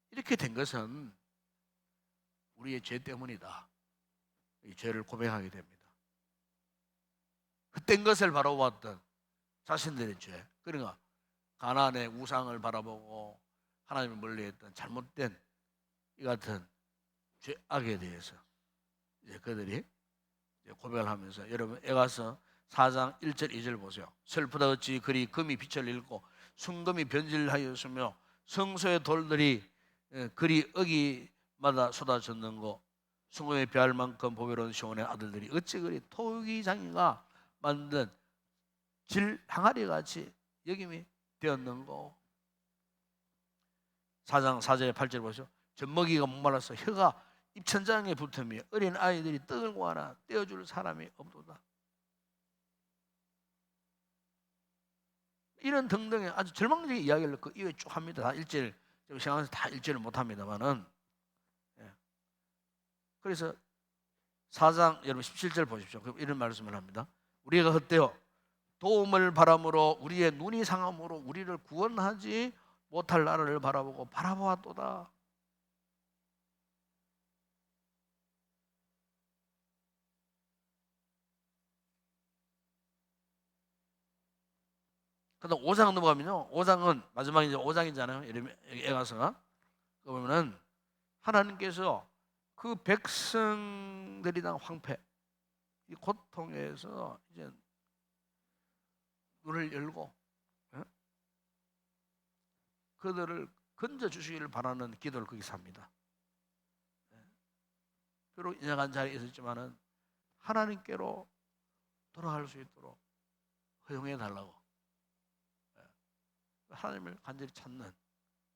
이렇게 된 것은 우리의 죄 때문이다. 이 죄를 고백하게 됩니다. 헛된 것을 바라보았던 자신들의 죄, 그러니까 가나안의 우상을 바라보고 하나님을 멀리했던 잘못된 이 같은 죄악에 대해서 이제 그들이 이제 고백을 하면서, 여러분 에가서 4장 1절 2절 보세요. 슬프다 어찌 그리 금이 빛을 잃고 순금이 변질하였으며 성소의 돌들이 그리 어기마다 쏟아졌는 거 숭어에 비할 만큼 보배로운 시온의 아들들이 어찌 그리 토기장이가 만든 질 항아리 같이 여김이 되었는고. 4장 4절에 8절 보시죠. 젖먹이가 목말라서 혀가 입천장에 붙으며 어린 아이들이 떡을 하나 떼어줄 사람이 없도다. 이런 등등의 아주 절망적인 이야기를 그 이후에 쭉 합니다. 다 일절, 생각해서 다 일절을 못합니다만은. 그래서 4장 여러분 17절 보십시오. 그럼 이런 말씀을 합니다. 우리가 헛되어 도움을 바람으로 우리의 눈이 상함으로 우리를 구원하지 못할 나라를 바라보고 바라보았도다. 그다음 5장 넘어가면요. 5장은 마지막에 이제 5장이잖아요. 에가서가. 그 보면은 하나님께서 그 백성들이 당 황폐, 이 고통에서 이제 눈을 열고 그들을 건져 주시기를 바라는 기도를 거기서 합니다. 비록 인정한 자리에 있었지만은 하나님께로 돌아갈 수 있도록 허용해 달라고 하나님을 간절히 찾는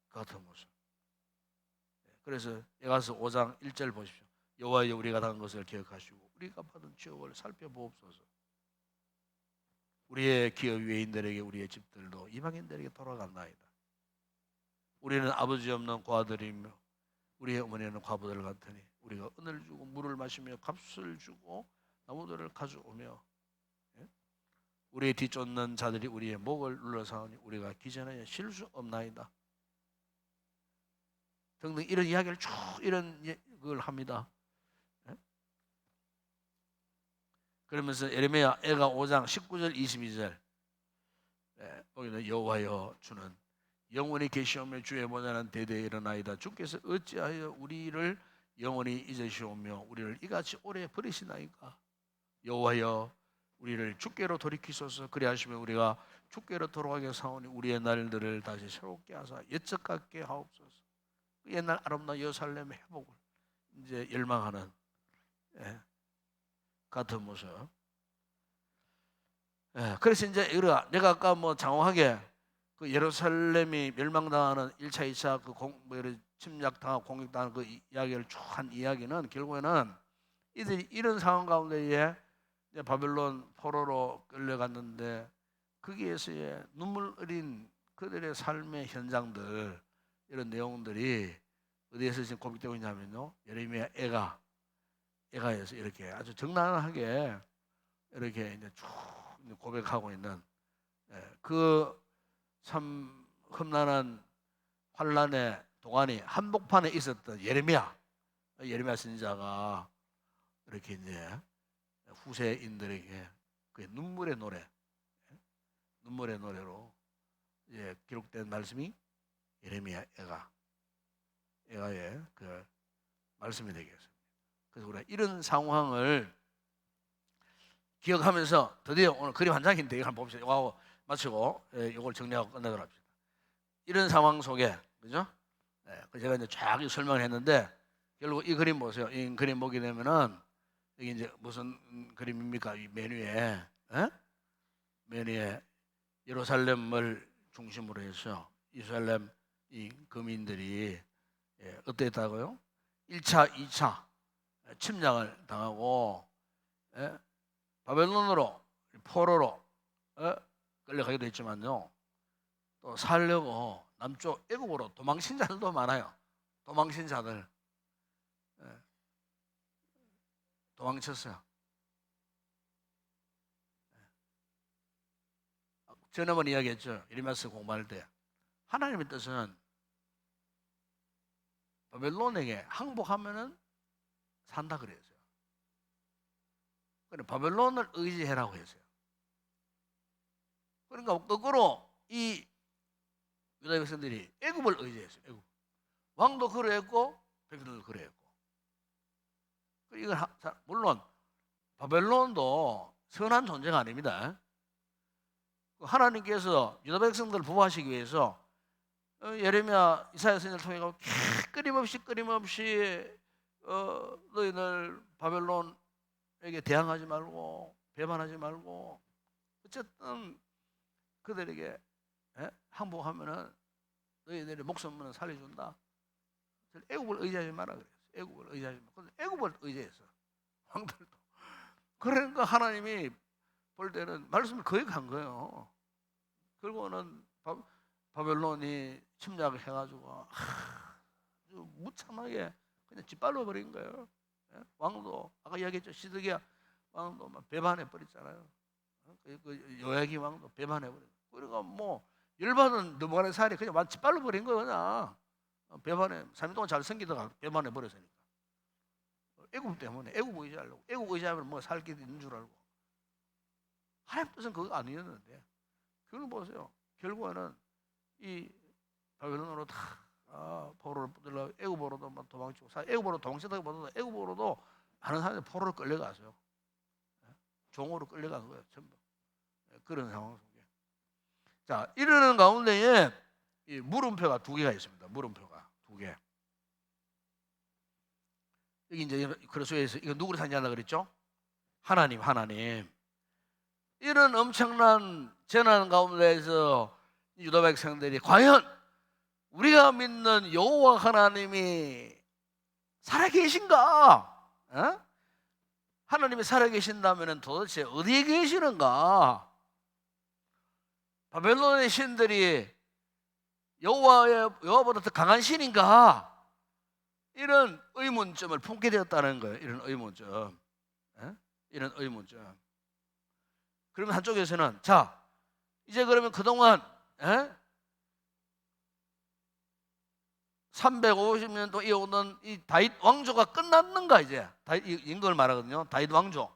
그 같은 모습. 그래서 에가서 5장 1절 보십시오. 여호와여 우리가 당한 것을 기억하시고 우리가 받은 죄업을 살펴보옵소서. 우리의 기업 외인들에게 우리의 집들도 이방인들에게 돌아간나이다. 우리는 아버지 없는 고아들이며 우리의 어머니는 과부들 같으니 우리가 은을 주고 물을 마시며 값을 주고 나무들을 가져오며 우리의 뒤쫓는 자들이 우리의 목을 눌러사오니 우리가 기전하여 쉴 수 없나이다. 등등 이런 이야기를 쭉 이런 걸 합니다. 그러면서 예레미야 애가 5장 19절 22절 거기는 여호와여 주는 영원히 계시오며 주의 보좌는 대대에 일어나이다. 주께서 어찌하여 우리를 영원히 잊으시오며 우리를 이같이 오래 버리시나이까. 여호와여 우리를 주께로 돌이키소서. 그리하시면 우리가 주께로 돌아가게 사오니 우리의 날들을 다시 새롭게 하사 옛적 같게 하옵소서. 그 옛날 아름다운 예루살렘의 회복을 이제 열망하는 같은 모습. 그래서 이제 내가 아까 뭐 장황하게 그 예루살렘이 멸망당하는 1차, 2차 그 침략당하고 공격당하는 그 이야기를 쭉 한 이야기는 결국에는 이들이 이런 상황 가운데에 이제 바벨론 포로로 끌려갔는데 거기에서의 눈물 어린 그들의 삶의 현장들 이런 내용들이 어디에서 지금 고백되고 있냐면요. 예레미야 애가에서 이렇게 아주 적나라하게 이렇게 이제 쭉 고백하고 있는 그 참 험난한 환란의 동안이 한복판에 있었던 예레미야 선지자가 이렇게 이제 후세인들에게 그 눈물의 노래로 이제 기록된 말씀이 예레미야 애가의 그 말씀이 되겠습니다. 그래서 우리가 이런 상황을 기억하면서 드디어 오늘 그림 한 장인데 이거 한번 봅시다. 이거 마치고 이걸 정리하고 끝내도록 합시다. 이런 상황 속에 그죠? 제가 이제 쫙 설명을 했는데 결국 이 그림 보세요. 이 그림 보게 되면은 여기 이제 무슨 그림입니까? 이 메뉴에 예루살렘을 중심으로 해서 이스라엘 이 거민들이 어땠다고요? 1차, 2차 침략을 당하고 바벨론으로 포로로 끌려가기도 했지만요. 또 살려고 남쪽 애국으로 도망친 자들도 많아요. 도망친 자들 도망쳤어요. 전에 한번 이야기했죠. 이리마스 공부할 때 하나님의 뜻은 바벨론에게 항복하면은 산다 그랬어요. 그래 바벨론을 의지해라고 했어요. 그러니까 거꾸로 이 유다 백성들이 애굽을 의지했어요. 애굽. 왕도 그러했고 백성들도 그러했고. 이건 물론 바벨론도 선한 존재가 아닙니다. 하나님께서 유다 백성들을 보호하시기 위해서 예레미야 이사야 선지자를 통해 가고 끊임없이 너희들 바벨론에게 대항하지 말고 배반하지 말고 어쨌든 그들에게 항복하면은 너희들의 목숨은 살려준다. 애굽을 의지하지 마라 그랬어요. 애굽을 의지하지 마. 근데 애굽을 의지했어 왕들도. 그러니까 하나님이 볼 때는 말씀을 거역한 거예요. 결국은 바벨론이 침략을 해가지고 아주 무참하게 그냥 짓밟아 버린 거예요. 왕도 아까 이야기했죠. 시드기야 왕도 막 배반해 버렸잖아요. 그 요야기 왕도 배반해 버린. 그러니까 뭐 열받은 느부갓네살이 살이 그냥 완 짓밟아 버린 거예요. 그냥 배반해 3일 동안 잘 섬기다가 배반해 버렸으니까. 애국 때문에 애국 의지하려고. 애국 의지하면 뭐 살 길이 있는 줄 알고. 하나님 뜻은 그거 아니었는데. 그걸 보세요. 결국에는 이 바벨론으로 다 포로를 붙들려 애굽으로도 막 도망치고, 애굽으로 도망치다기보다도 애굽으로도 많은 사람들이 포로를 끌려갔어요. 종으로 끌려간 거예요, 전부. 그런 상황 속에. 자, 이러는 가운데에 이 물음표가 두 개가 있습니다. 물음표가 두 개. 여기 이제 그리스도에서 이거 누구를 상징한다 그랬죠? 하나님. 이런 엄청난 재난 가운데에서 유다 백성들이 과연 우리가 믿는 여호와 하나님이 살아계신가? 하나님이 살아계신다면 도대체 어디에 계시는가? 바벨론의 신들이 여호와보다 더 강한 신인가? 이런 의문점을 품게 되었다는 거예요. 이런 의문점. 이런 의문점. 그러면 한쪽에서는 자, 이제 그러면 그동안 350년 동안 이어오던 이 다윗 왕조가 끝났는가? 이제 임금을 말하거든요. 다윗 왕조가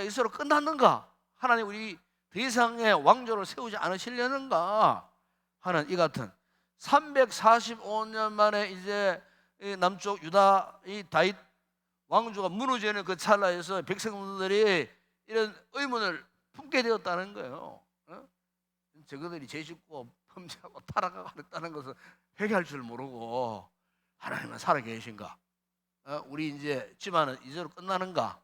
이스라엘 끝났는가? 하나님 우리 더 이상의 왕조를 세우지 않으시려는가 하는 이 같은 345년 만에 이제 남쪽 유다 이 다윗 왕조가 무너지는 그 찰나에서 백성들이 이런 의문을 품게 되었다는 거예요. 저그들이 죄짓고 범죄하고 타락하고 그랬다는 것을 회개할 줄 모르고 하나님은 살아계신가? 우리 이제 집안은 이대로 끝나는가?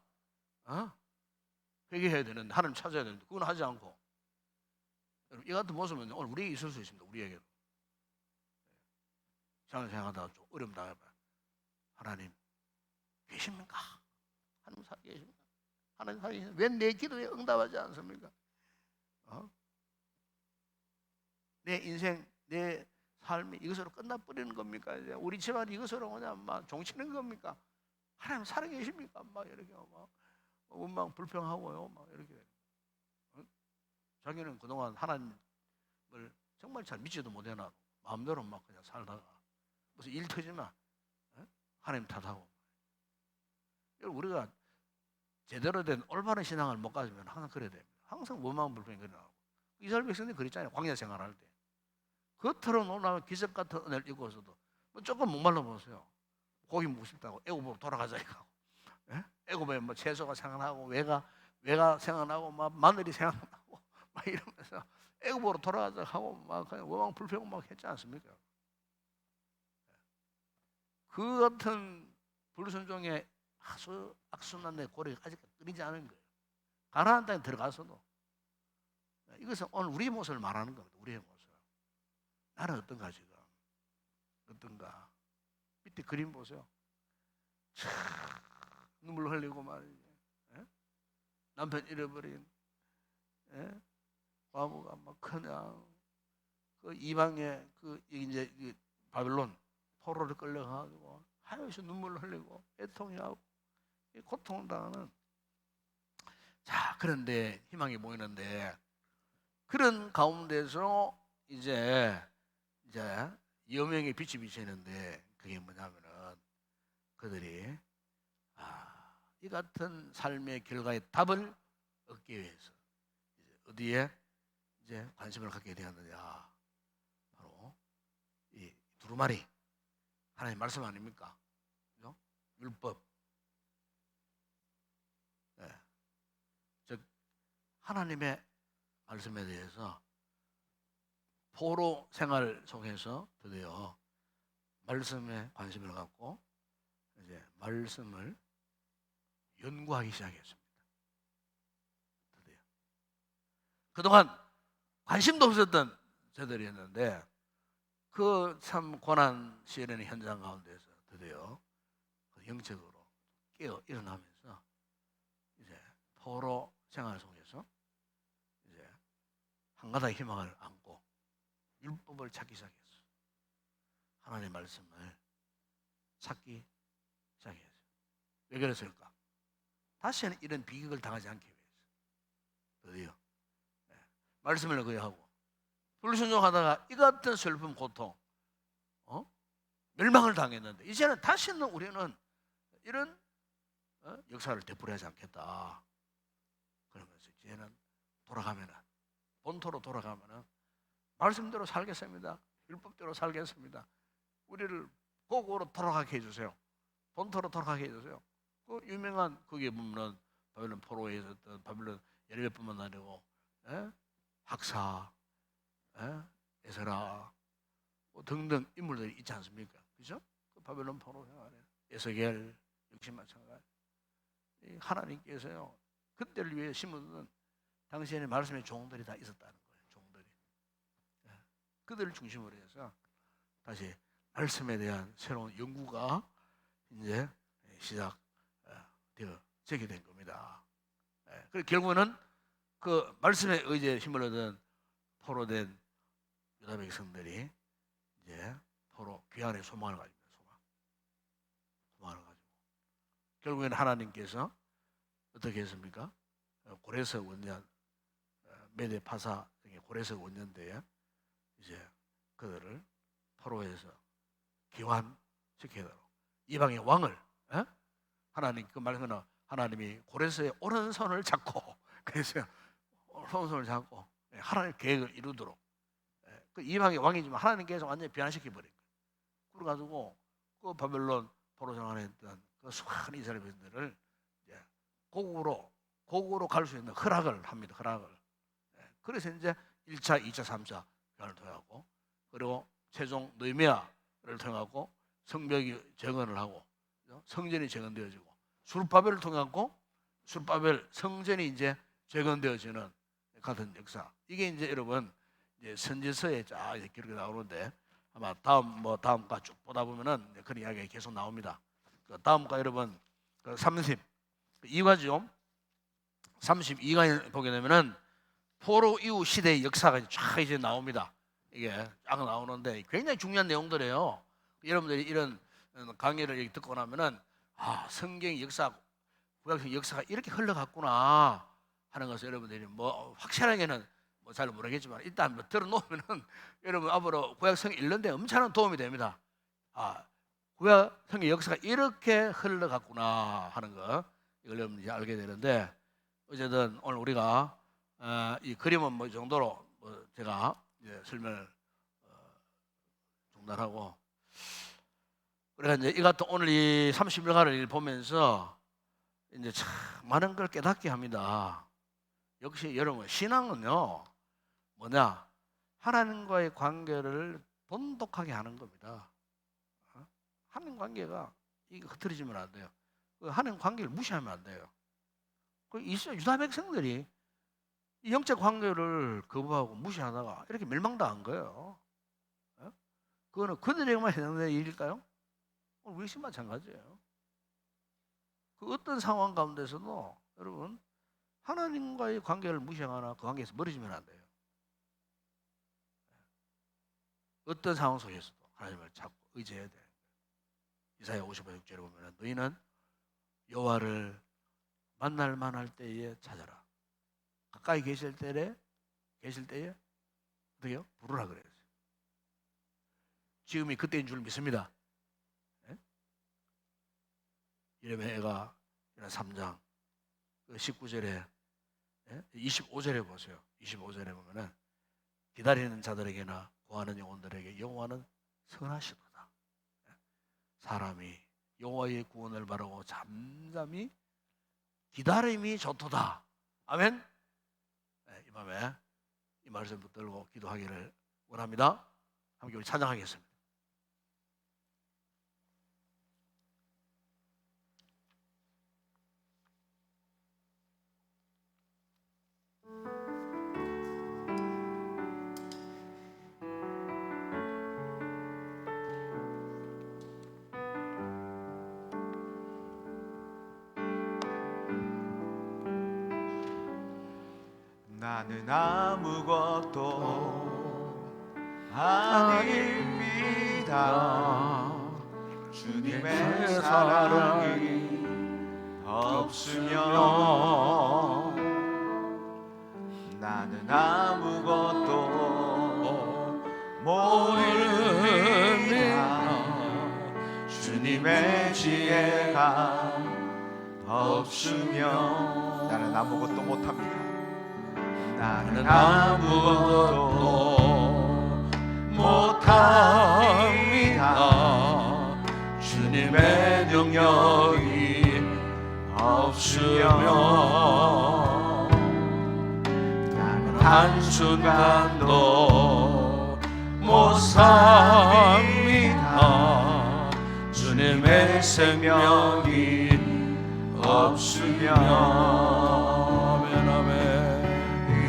회개해야 되는데 하나님 찾아야 되는데 그건 하지 않고 이 같은 모습은 오늘 우리에게 있을 수 있습니다. 우리에게도 생각하다가 좀 어려움 당해봐요. 하나님 계십니까? 하나님 살아계십니까? 하나님 살아계십니까? 왜 내 기도에 응답하지 않습니까? 내 인생, 내 삶이 이것으로 끝나버리는 겁니까? 이제 우리 집안이 이것으로 그냥 막 종치는 겁니까? 하나님 살아계십니까? 막 이렇게 막 원망 불평하고요, 막 이렇게. 자기는 그동안 하나님을 정말 잘 믿지도 못해나 마음대로 막 그냥 살다가 무슨 일 터지면 하나님 탓하고. 우리가 제대로 된 올바른 신앙을 못 가지면 항상 그래야 됩니다. 항상 원망 불평이 일어나고. 이스라엘 백성들이 그랬잖아요. 광야 생활할 때. 겉으로 놀라운 기적 같은 은혜를 입고서도 조금 목말라 보세요. 고기 먹고 싶다고 애굽으로 돌아가자 이거. 애굽에 뭐 채소가 생각나고 외가 생각나고 막 마늘이 생각나고 막 이러면서 애굽으로 돌아가자 하고 막 그냥 원망 불평 막 했지 않습니까? 그 같은 불순종의 아주 악순환 내 고리가 아직 끊이지 않은 거예요. 가나안 땅에 들어가서도 이것은 오늘 우리의 모습을 말하는 겁니다. 우리의 모습. 나는 어떤가 지금? 어떤가? 밑에 그림 보세요. 참 눈물 흘리고 말이지. 남편 잃어버린 과부가 막 그냥 그 이방의 그 이제 바벨론 포로를 끌려가지고 하여서 눈물을 흘리고 애통이 하고 고통당하는. 자, 그런데 희망이 보이는데 그런 가운데서 이제 여명의 빛이 비치는데 그게 뭐냐면은 그들이 이 같은 삶의 결과의 답을 얻기 위해서 어디에 이제 관심을 갖게 되었느냐? 바로 이 두루마리 하나님 말씀 아닙니까? 그죠? 율법. 즉 하나님의 말씀에 대해서 포로 생활 속에서 드디어 말씀에 관심을 갖고 이제 말씀을 연구하기 시작했습니다. 드디어. 그동안 관심도 없었던 저들이었는데 그 참 고난 시련의 현장 가운데서 드디어 영적으로 깨어 일어나면서 이제 포로 생활 속에서 이제 한 가닥 희망을 안고 율법을 찾기 시작했어요. 하나님의 말씀을 찾기 시작했어요. 왜 그랬을까? 다시는 이런 비극을 당하지 않기 위해서. 드디어 말씀을 거역하고 불순종하다가 이 같은 슬픔, 고통, 멸망을 당했는데 이제는 다시는 우리는 이런 역사를 되풀이하지 않겠다. 그러면서 이제는 돌아가면은 본토로 돌아가면은 말씀대로 살겠습니다. 율법대로 살겠습니다. 우리를 고국으로 돌아가게 해주세요. 본토로 돌아가게 해주세요. 그 유명한 거기에 보면 바벨론 포로에 있었던 바벨론 예레미야뿐만 아니고 학사, 에스라 등등 인물들이 있지 않습니까? 그죠? 그 바벨론 포로 생활에 에스겔 역시 마찬가지. 하나님께서요 그때를 위해 심어둔 당시에는 말씀의 종들이 다 있었다는 거예요. 종들이 그들을 중심으로 해서 다시 말씀에 대한 새로운 연구가 이제 시작되게 된 겁니다. 그리고 결국은 그 말씀에 의지에 힘을 얻은 포로된 유다 백성들이 이제 포로 귀환의 소망을 가집니다. 소망을 가지고 결국에는 하나님께서 어떻게 했습니까? 고레스 원년 메데 파사 등의 고레스 원년대에 이제 그들을 포로에서 귀환시키도록 이방의 왕을 하나님 그 말씀은 하나님이 고레스의 오른손을 잡고 그래서 오른손을 잡고 하나님 계획을 이루도록 그 이방의 왕이지만 하나님께서 완전히 변화시켜 버린 거예요. 그래가지고 그 바벨론 포로 생활했던 그 수많은 이스라엘 백성들을 고국으로 갈 수 있는 허락을 합니다. 허락을. 그래서 이제 1차, 2차, 3차 변을 통하고 그리고 최종 느헤미야를 통하고 성벽이 재건을 하고 성전이 재건되어지고 수르바벨을 통하고 수르바벨 성전이 이제 재건되어지는 같은 역사. 이게 이제 여러분 이제 선지서에 쫙 기록이 나오는데 아마 다음과 쭉 보다 보면은 그런 이야기가 계속 나옵니다. 그 다음과 여러분 그 32과죠. 32과 보게 되면은 포로 이후 시대의 역사가 쫙 이제 나옵니다. 이게 쫙 나오는데 굉장히 중요한 내용들이에요. 여러분들이 이런 강의를 듣고 나면은 성경 역사, 구약성 역사가 이렇게 흘러갔구나 하는 것을 여러분들이 뭐 확실하게는 뭐 잘 모르겠지만 일단 뭐 들어놓으면은 여러분 앞으로 구약성 읽는데 엄청난 도움이 됩니다. 구약성의 역사가 이렇게 흘러갔구나 하는 거 이걸 여러분들이 알게 되는데 어쨌든 오늘 우리가 이 그림은 뭐 정도로 제가 이제 설명을 중단하고 우리가 이제 이 같은 오늘 이 31가를 보면서 이제 참 많은 걸 깨닫게 합니다. 역시 여러분 신앙은요 뭐냐 하나님과의 관계를 돈독하게 하는 겁니다. 하나님 관계가 이게 흐트러지면 안 돼요. 하나님 관계를 무시하면 안 돼요. 그 이스라엘 유다 백성들이 이 영적 관계를 거부하고 무시하다가 이렇게 멸망당한 거예요. 그거는 그들에게만 해당되는 일일까요? 우리 시 마찬가지예요. 그 어떤 상황 가운데서도 여러분 하나님과의 관계를 무시하거나 그 관계에서 멀어지면 안 돼요. 어떤 상황 속에서도 하나님을 잡고 의지해야 돼요. 이사야 55장 6절에 보면 너희는 여호와를 만날 만할 때에 찾아라. 가까이 계실 때에 어떻게요? 부르라 그래요. 지금이 그때인 줄 믿습니다. 예레미야가 3장 19절에 25절에 보세요. 25절에 보면은 기다리는 자들에게나 구하는 영혼들에게 여호와는 선하시도다. 사람이 여호와의 구원을 바라고 잠잠히 기다림이 좋도다. 아멘. 이 밤에 이 말씀 붙들고 기도하기를 원합니다. 함께 우리 찬양하겠습니다. 나는 아무것도 아닙니다. 주님의 사랑이 없으면 나는 아무것도 모릅니다. 주님의 지혜가 없으면 나는 아무것도 못합니다. 나는 아무것도 못합니다. 주님의 능력이 없으면 나는 한순간도 못 삽니다. 주님의 생명이 없으면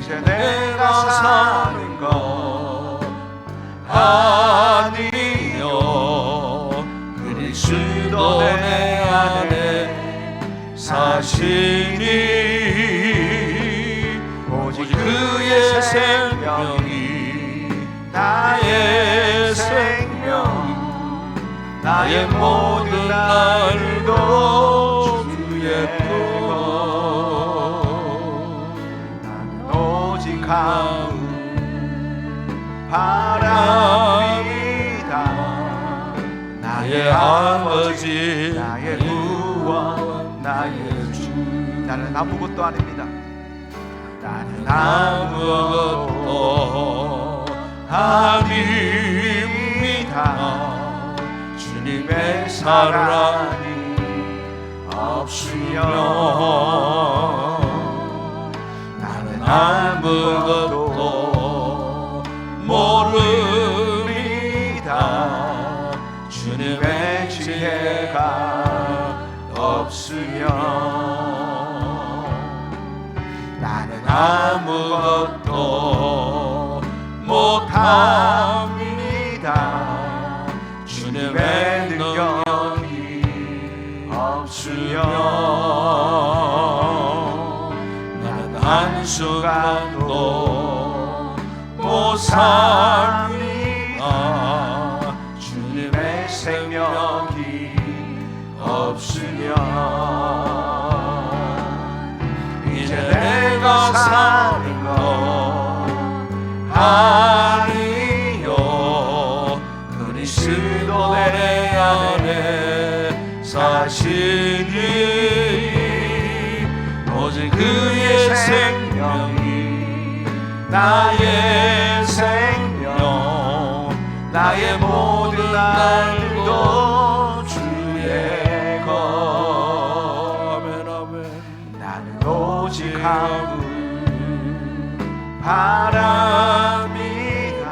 이제 내가 사는 것 아니요 그리스도 내 안에 사시니 오직 그의 생명이 나의 생명 나의 모든 날도 주의 것 가운 바랍니다. 나의 아버지 나의 구원 나의 주 나는 아무것도 아닙니다. 나는 아무것도 아닙니다. 주님의 사랑이 없으면 아무것도 모릅니다. 주님의 지혜가 없으면 나는 아무것도 못합니다. 주님의 능력이 없으면 한순간도 못 삽니다. 주님의 생명이 없으면 이제 내가 사는 것 아니요 그리스도 내 안에 사시니 오직 그의 생명이 나의 생명 나의 모든 날도 주의 것 나는 오직 한 분 바랍니다.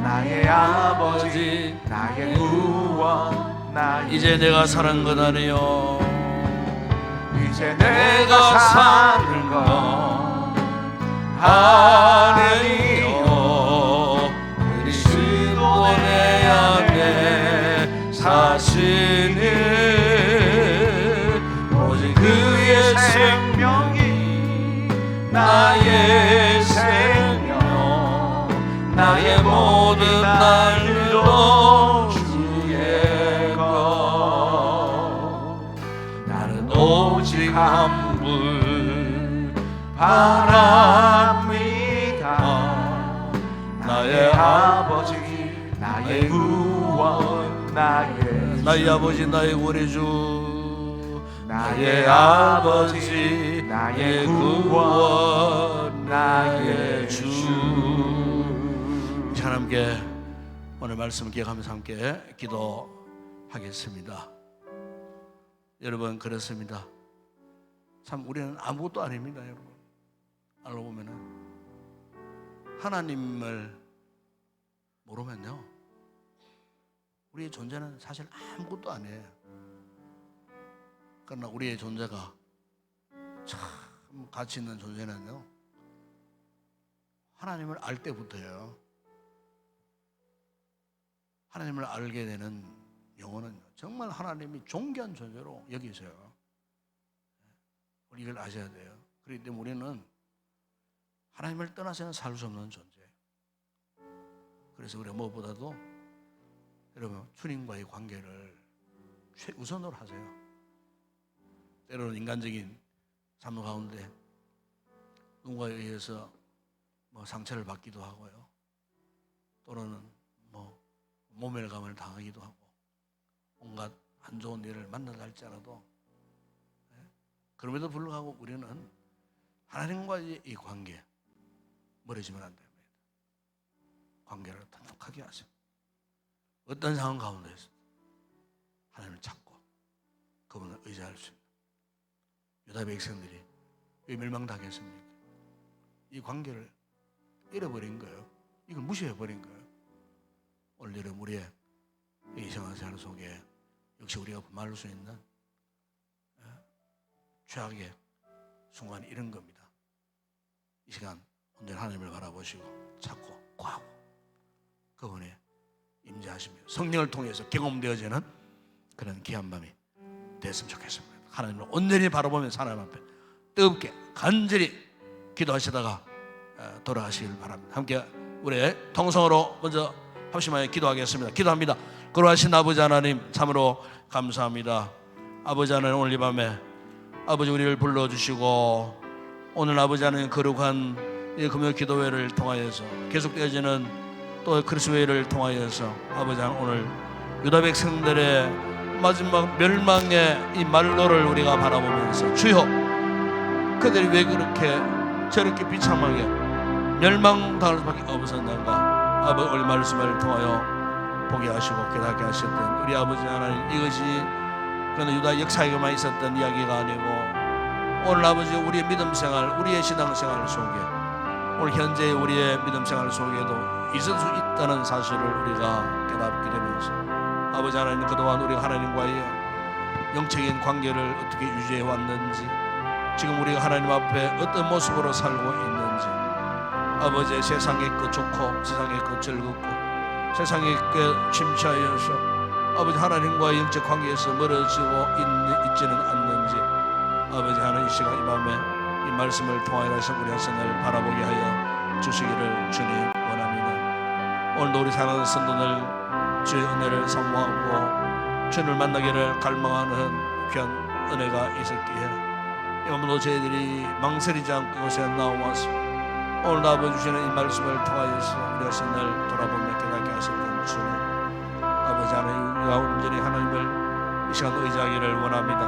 나의 아버지 나의 구원 나의 이제 내가 사는 것 아니요 이제 내가 사는 것 아니요 그리스도 내 안에 사시니 오직 그의 생명이 나의 생명 나의 모든 날도 주의 것 나는 오직 한 분 바랍니다. 나의 아버지 나의 구원 나의 아버지 나의 구원의 주 나의 아버지 나의 구원 나의 주 하나님께 오늘 말씀을 기억하면서 함께 기도하겠습니다. 여러분 그렇습니다. 참 우리는 아무것도 아닙니다. 여러분 알고 보면은 하나님을 모르면요, 우리의 존재는 사실 아무것도 아니에요. 그러나 우리의 존재가 참 가치 있는 존재는요, 하나님을 알 때부터예요. 하나님을 알게 되는 영혼은 정말 하나님이 존귀한 존재로 여기세요. 우리 이걸 아셔야 돼요. 그렇기 때문에 우리는 하나님을 떠나서는 살 수 없는 존재예요. 그래서 우리가 무엇보다도 여러분 주님과의 관계를 최우선으로 하세요. 때로는 인간적인 삶 가운데 누군가에 의해서 상처를 받기도 하고요, 또는 모멸감을 당하기도 하고 온갖 안 좋은 일을 만나다 할지라도, 그럼에도 불구하고 우리는 하나님과의 이 관계 멀어지면 안 됩니다. 관계를 단독하게 하세요. 어떤 상황 가운데서 하나님을 찾고 그분을 의지할 수 있는, 유다 백성들이 왜 멸망당했습니까? 이 관계를 잃어버린 거예요. 이걸 무시해버린 거예요. 오늘 여러분 우리의 이 생활 속에 역시 우리가 말할 수 있는 최악의 순간이 이런 겁니다. 이 시간 온전히 하나님을 바라보시고 찾고 구하고 그분의 임재하시며 성령을 통해서 경험되어지는 그런 귀한 밤이 됐으면 좋겠습니다. 하나님을 온전히 바라보면서 하나님 앞에 뜨겁게 간절히 기도하시다가 돌아가시길 바랍니다. 함께 우리 통성으로 먼저 합심하여 기도하겠습니다. 기도합니다. 거룩하신 아버지 하나님, 참으로 감사합니다. 아버지 하나님, 오늘 이 밤에 아버지 우리를 불러주시고 오늘 아버지 하나님 거룩한 이 금요 기도회를 통하여서 계속되어지는 또 크리스마스를 통하여서 아버지 하나님 오늘 유다 백성들의 마지막 멸망의 이 말로를 우리가 바라보면서 주여, 그들이 왜 그렇게 저렇게 비참하게 멸망당할 수밖에 없었는가. 아버지 오늘 말씀을 통하여 보게 하시고 깨닫게 하셨던 우리 아버지 하나님, 이것이 그는 유다 역사에만 있었던 이야기가 아니고 오늘 아버지 우리의 믿음 생활, 우리의 신앙 생활 속에 오늘 현재 우리의 믿음 생활 속에도 있을 수 있다는 사실을 우리가 깨닫게 되면서 아버지 하나님, 그동안 우리가 하나님과의 영적인 관계를 어떻게 유지해 왔는지, 지금 우리가 하나님 앞에 어떤 모습으로 살고 있는지, 아버지 세상의 것 좋고 세상의 것 즐겁고 세상의 것 침체하여서 아버지 하나님과의 영적 관계에서 멀어지고 있지는 않는지, 아버지 하나님 이 시간 이 밤에 이 말씀을 통하여서 우리 자신을 바라보게 하여 주시기를 주님 원합니다. 오늘도 우리 사랑하는 성도들 주의 은혜를 사모하고 주님을 만나기를 갈망하는 귀한 은혜가 있었기에 이 밤도 저희들이 망설이지 않고 이곳에 나와서 오늘 아버지 주시는 이 말씀을 통하여서 우리 자신을 돌아보며 깨닫게 하셨던 주님, 아버지 하나님, 우리가 온전히 하나님을 이 시간 의지하기를 원합니다.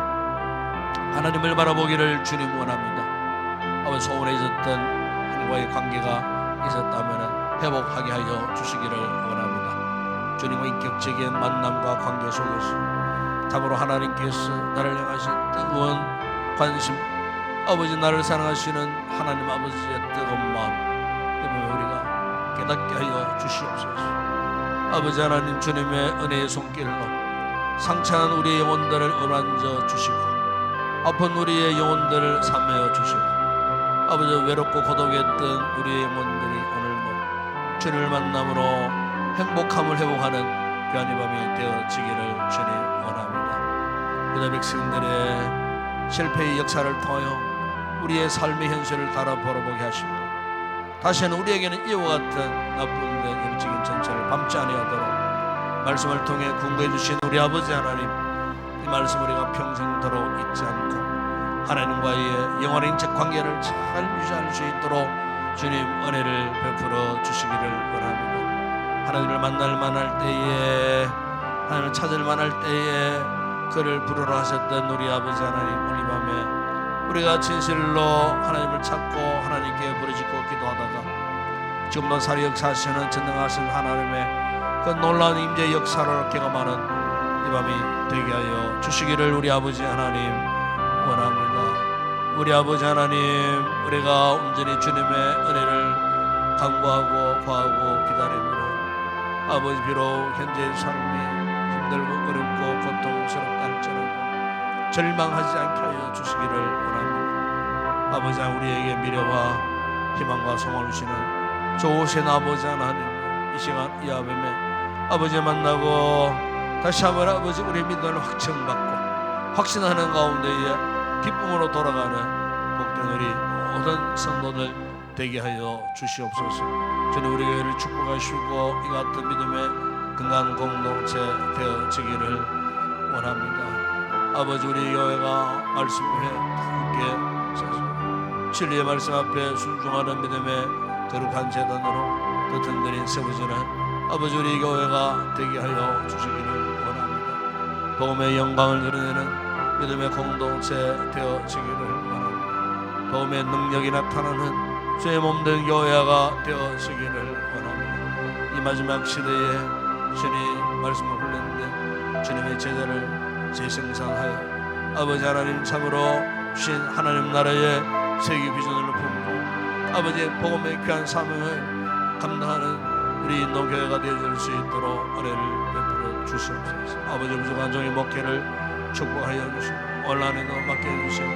하나님을 바라보기를 주님 원합니다. 아버지 소원해졌던 하나님과의 관계가 있었다면 회복하게 하여 주시기를 원합니다. 주님과 인격적인 만남과 관계 속에서 참으로 하나님께서 나를 향하신 뜨거운 관심, 아버지 나를 사랑하시는 하나님 아버지의 뜨거운 마음, 이번에 우리가 깨닫게 하여 주시옵소서. 아버지 하나님, 주님의 은혜의 손길로 상처난 우리의 영혼들을 어루만져 주시고 아픈 우리의 영혼들을 삼매어 주시고 아버지 외롭고 고독했던 우리의 영혼들이 오늘도 주님을 만남으로 행복함을 회복하는 귀한 이 밤이 되어지기를 주님 원합니다. 유다 백성들의 실패의 역사를 통하여 우리의 삶의 현실을 바라보게 하시고 다시는 우리에게는 이와 같은 나쁜 데 영적인 전체를 밟지 아니하도록 말씀을 통해 군거해 주신 우리 아버지 하나님, 이 말씀 우리가 평생도록 잊지 않고 하나님과의 영원한 인적 관계를 잘 유지할 수 있도록 주님 은혜를 베풀어 주시기를 원합니다. 하나님을 만날 때에, 하나님을 찾을 만할 때에 그를 부르러 하셨던 우리 아버지 하나님, 오늘 이 밤에 우리가 진실로 하나님을 찾고 하나님께 부르짖고 기도하다가 지금도 살이 역사하시는 전능하신 하나님의 그 놀라운 임재 역사를 경험하는 이 밤이 되게 하여 주시기를 우리 아버지 하나님 원합니다. 우리 아버지 하나님, 우리가 온전히 주님의 은혜를 간구하고 구하고 기다림으로 아버지 비록 현재의 삶이 힘들고 어렵고 고통스럽다 할지라도 절망하지 않게 하여 주시기를 원합니다. 아버지 우리에게 미래와 희망과 소망을 주시는 좋으신 아버지 하나님, 이 시간 이 아침에 아버지 만나고 다시 한번 아버지 우리 믿음을 확증받고 확신하는 가운데에 기쁨으로 돌아가는 복된 우리 모든 성도들 되게 하여 주시옵소서. 주님 우리 교회를 축복하시고 이 같은 믿음의 건강한 공동체 되어지기를 원합니다. 아버지 우리 교회가 말씀에 함께 서서 진리의 말씀 앞에 순종하는 믿음의 거룩한 재단으로 더 든든히 세워지는 아버지 우리 교회가 되게 하여 주시기를 원합니다. 복음의 영광을 드러내는 믿음의 공동체 되어지기를 원합니다. 복음의 능력이 나타나는 주의 몸된 교회가 되어지기를 원합니다. 이 마지막 시대에 주님 말씀을 흘렸는데 주님의 제자를 재생산하여 아버지 하나님 참으로 주신 하나님 나라의 세계 비전을 품고 아버지의 복음의 귀한 사명을 감당하는 우리 인도교회가 되어질 수 있도록 은혜를 베풀어 주시옵소서. 아버지 부족한 종의 목회를 축복하여 주시고 온라인에도 맡겨주시고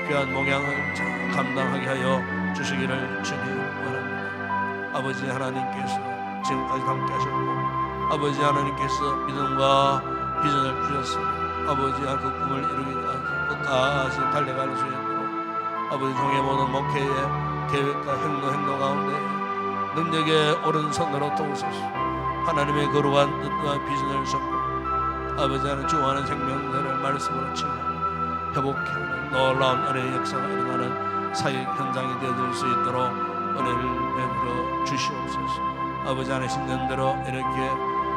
귀한 목양을 감당하게 하여 주시기를 주님 원합니다. 아버지 하나님께서 지금까지 함께 하셨고 아버지 하나님께서 믿음과 비전을 주셨으니 아버지 그 꿈을 이루기까지 끝까지 달려갈 수 있도록 아버지 종의 모든 목회의 계획과 행로 가운데 능력의 오른손으로 도우소서. 하나님의 거룩한 뜻과 비전을 접고 아버지 하나님 주어하는 생명들을 말씀으로 치고 회복하는 놀라운 은혜의 역사가 일어나는 사역 현장이 되어질 수 있도록 은혜를 베풀어 주시옵소서. 아버지 하나님 10년대로 이렇게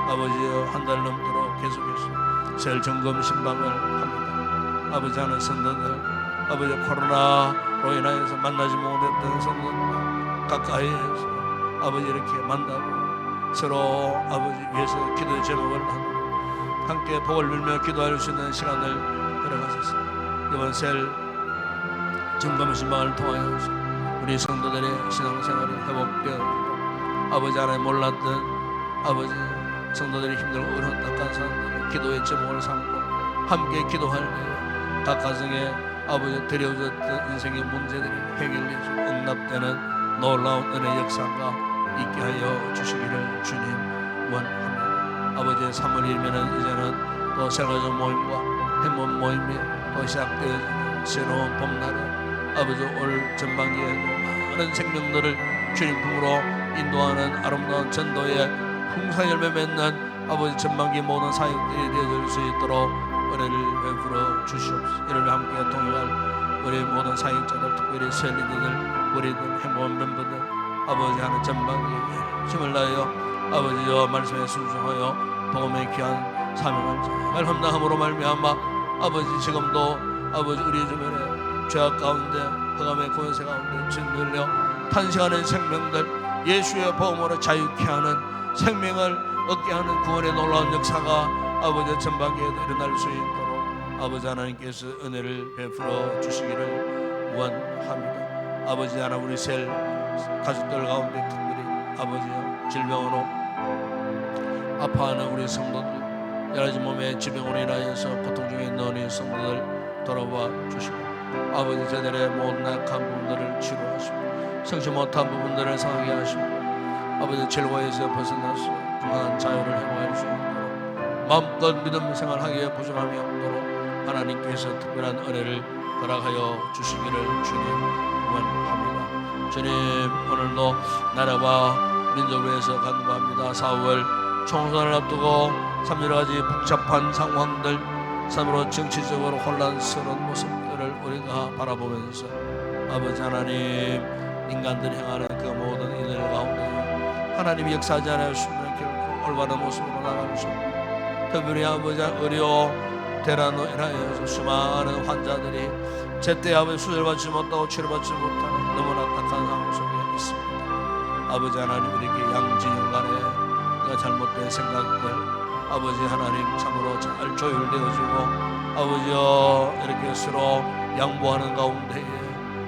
아버지여 한 달 넘도록 계속해서 셀 점검 신방을 합니다. 아버지 하나님 성도들 아버지 코로나로 인하여서 만나지 못했던 성도들 가까이에서 아버지 이렇게 만나고 서로 아버지 위해서 기도의 제목을 하고 함께 복을 빌며 기도할 수 있는 시간을 열어가소서. 이번 셀 점검 신방을 통하여서 우리 성도들의 신앙생활이 회복되어 아버지 하나님 몰랐던 아버지 성도들이 힘들고 어려운 딱한 사람들을 기도의 제목을 삼고 함께 기도할 때 각 가정에 아버지 드려졌던 인생의 문제들이 해결되고 응답되는 놀라운 은혜 역사가 있게 하여 주시기를 주님 원합니다. 아버지의 3월 1일에는 이제는 또 새가족 모임과 행문 모임이 또 시작되어지는 새로운 봄날에 아버지 올 전반기에 많은 생명들을 주님 품으로 인도하는 아름다운 전도의 풍성 열매 맺는 아버지 전반기 모든 사역들이 되어질 수 있도록 은혜를 베풀어 주시옵소서. 이를 함께 동행할 우리 모든 사역자들 특별히 셀리들을 우리들 행복한 멤버들 아버지 하는 전반기 힘을 다하여 아버지여 말씀에 순종하여 복음의 귀한 사명을 잘 감당함으로 말미암아 아버지 지금도 아버지 우리 주변에 죄악 가운데 흑암의 권세 가운데 짓눌려 탄생하는 생명들 예수의 복음으로 자유케 하는 생명을 얻게 하는 구원의 놀라운 역사가 아버지 전반기에도 일어날 수 있도록 아버지 하나님께서 은혜를 베풀어 주시기를 원합니다. 아버지 하나님 우리 셀 가족들 가운데 특별히 아버지 질병으로 아파하는 우리 성도들 여러 가지 몸의 질병으로 인하여서 고통 중에 있는 우리 성도들 돌아와 주시고 아버지 저들의 모든 약한 부분들을 치료하시고 성취 못한 부분들을 상하게 하시고 아버지 질과에서 벗어나서 건강한 자유를 회복할 수 있도록 마음껏 믿음 생활하기에 부족함이 없도록 하나님께서 특별한 은혜를 허락하여 주시기를 주님 원합니다. 주님 오늘도 나라와 민족을 위해서 간구합니다. 4월 총선을 앞두고 참 여러 가지 복잡한 상황들 참으로 정치적으로 혼란스러운 모습들을 우리가 바라보면서 아버지 하나님 인간들이 행하는 그 모든 일들 가운데 하나님이 역사하지 않으시면 결코 올바른 모습으로 나갈 수 없고 특별히 아버지 의료 대란으로 인하여서 수많은 환자들이 제때 아버지 수술받지 못하고 치료받지 못하는 너무나 딱한 상황 속에 있습니다. 아버지 하나님 이렇게 양진영 간에 내가 잘못된 생각들 아버지 하나님 참으로 잘 조율되어지고 아버지여 이렇게 서로 양보하는 가운데에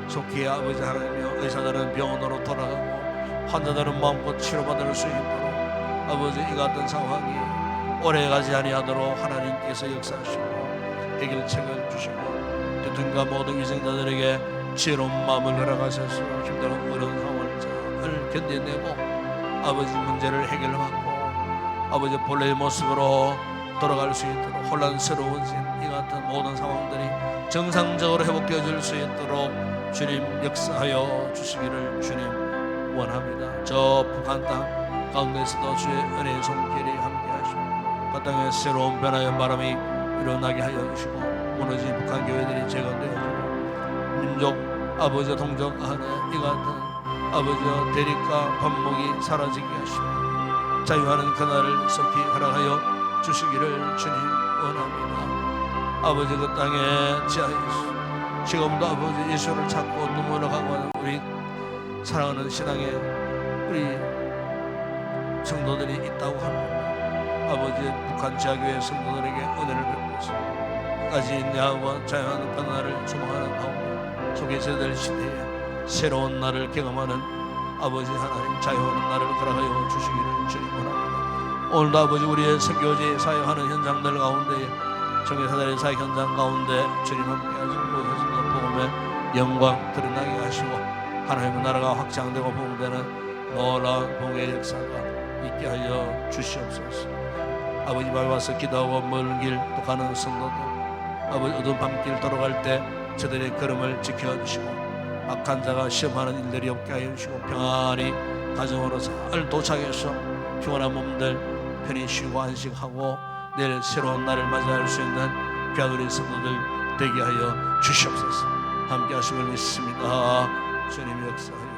속히 아버지 하나님이여 의사들은 병원으로 돌아가고 환자들은 마음껏 치료받을 수 있도록 아버지 이 같은 상황이 오래가지 아니하도록 하나님께서 역사하시고 해결책을 주시고 교통과 모든 위생자들에게 지혜로운 마음을 허락하셔서 힘든 어려운 상황을 잘 견뎌내고 아버지 문제를 해결받고 아버지 본래의 모습으로 돌아갈 수 있도록 혼란스러워진 이 같은 모든 상황들이 정상적으로 회복되어질 수 있도록 주님 역사하여 주시기를 주님 원합니다. 저 북한 땅 가운데서도 주의 은혜의 손길이 함께하시고 그 땅에 새로운 변화의 바람이 일어나게 하여 주시고 무너진 북한 교회들이 재건되어지고 민족 아버지 동족 안에 이 같은 아버지와 대립과 반목이 사라지게 하시고 자유하는 그날을 속히 허락하여 주시기를 주님 원합니다. 아버지 그 땅에 지하에서 지금도 아버지 예수를 찾고 눈물을 하고 하는 우리 사랑하는 신앙의 우리 성도들이 있다고 합니다. 아버지 북한 지하교회 성도들에게 은혜를 베푸소서. 까지 인내하고 자유하는 그날을 소망하는 가운데 속에서 될 시대에 새로운 날을 경험하는 아버지 하나님 자유하는 날을 허락하여 주시기를 주님 원합니다. 오늘도 아버지 우리의 선교제 사역하는 현장들 가운데 정예사들의 사역 현장 가운데 주님 함께하시고 모든 복음의 영광 드러나게 하시고 하나님의 나라가 확장되고 부흥되는 놀라운 복의 역사가 있게 하여 주시옵소서. 아버지 말 와서 기도하고 먼 길 또 가는 성도들 아버지 어두운 밤길 돌아갈 때 저들의 걸음을 지켜주시고 악한 자가 시험하는 일들이 없게 하여 주시고 평안히 가정으로 잘 도착해서 평안한 몸들 편히 쉬고 안식하고 내일 새로운 날을 맞이할 수 있는 귀한 우리 성도들 되게 하여 주시옵소서. 함께 하심을 믿습니다. 주님 역사하여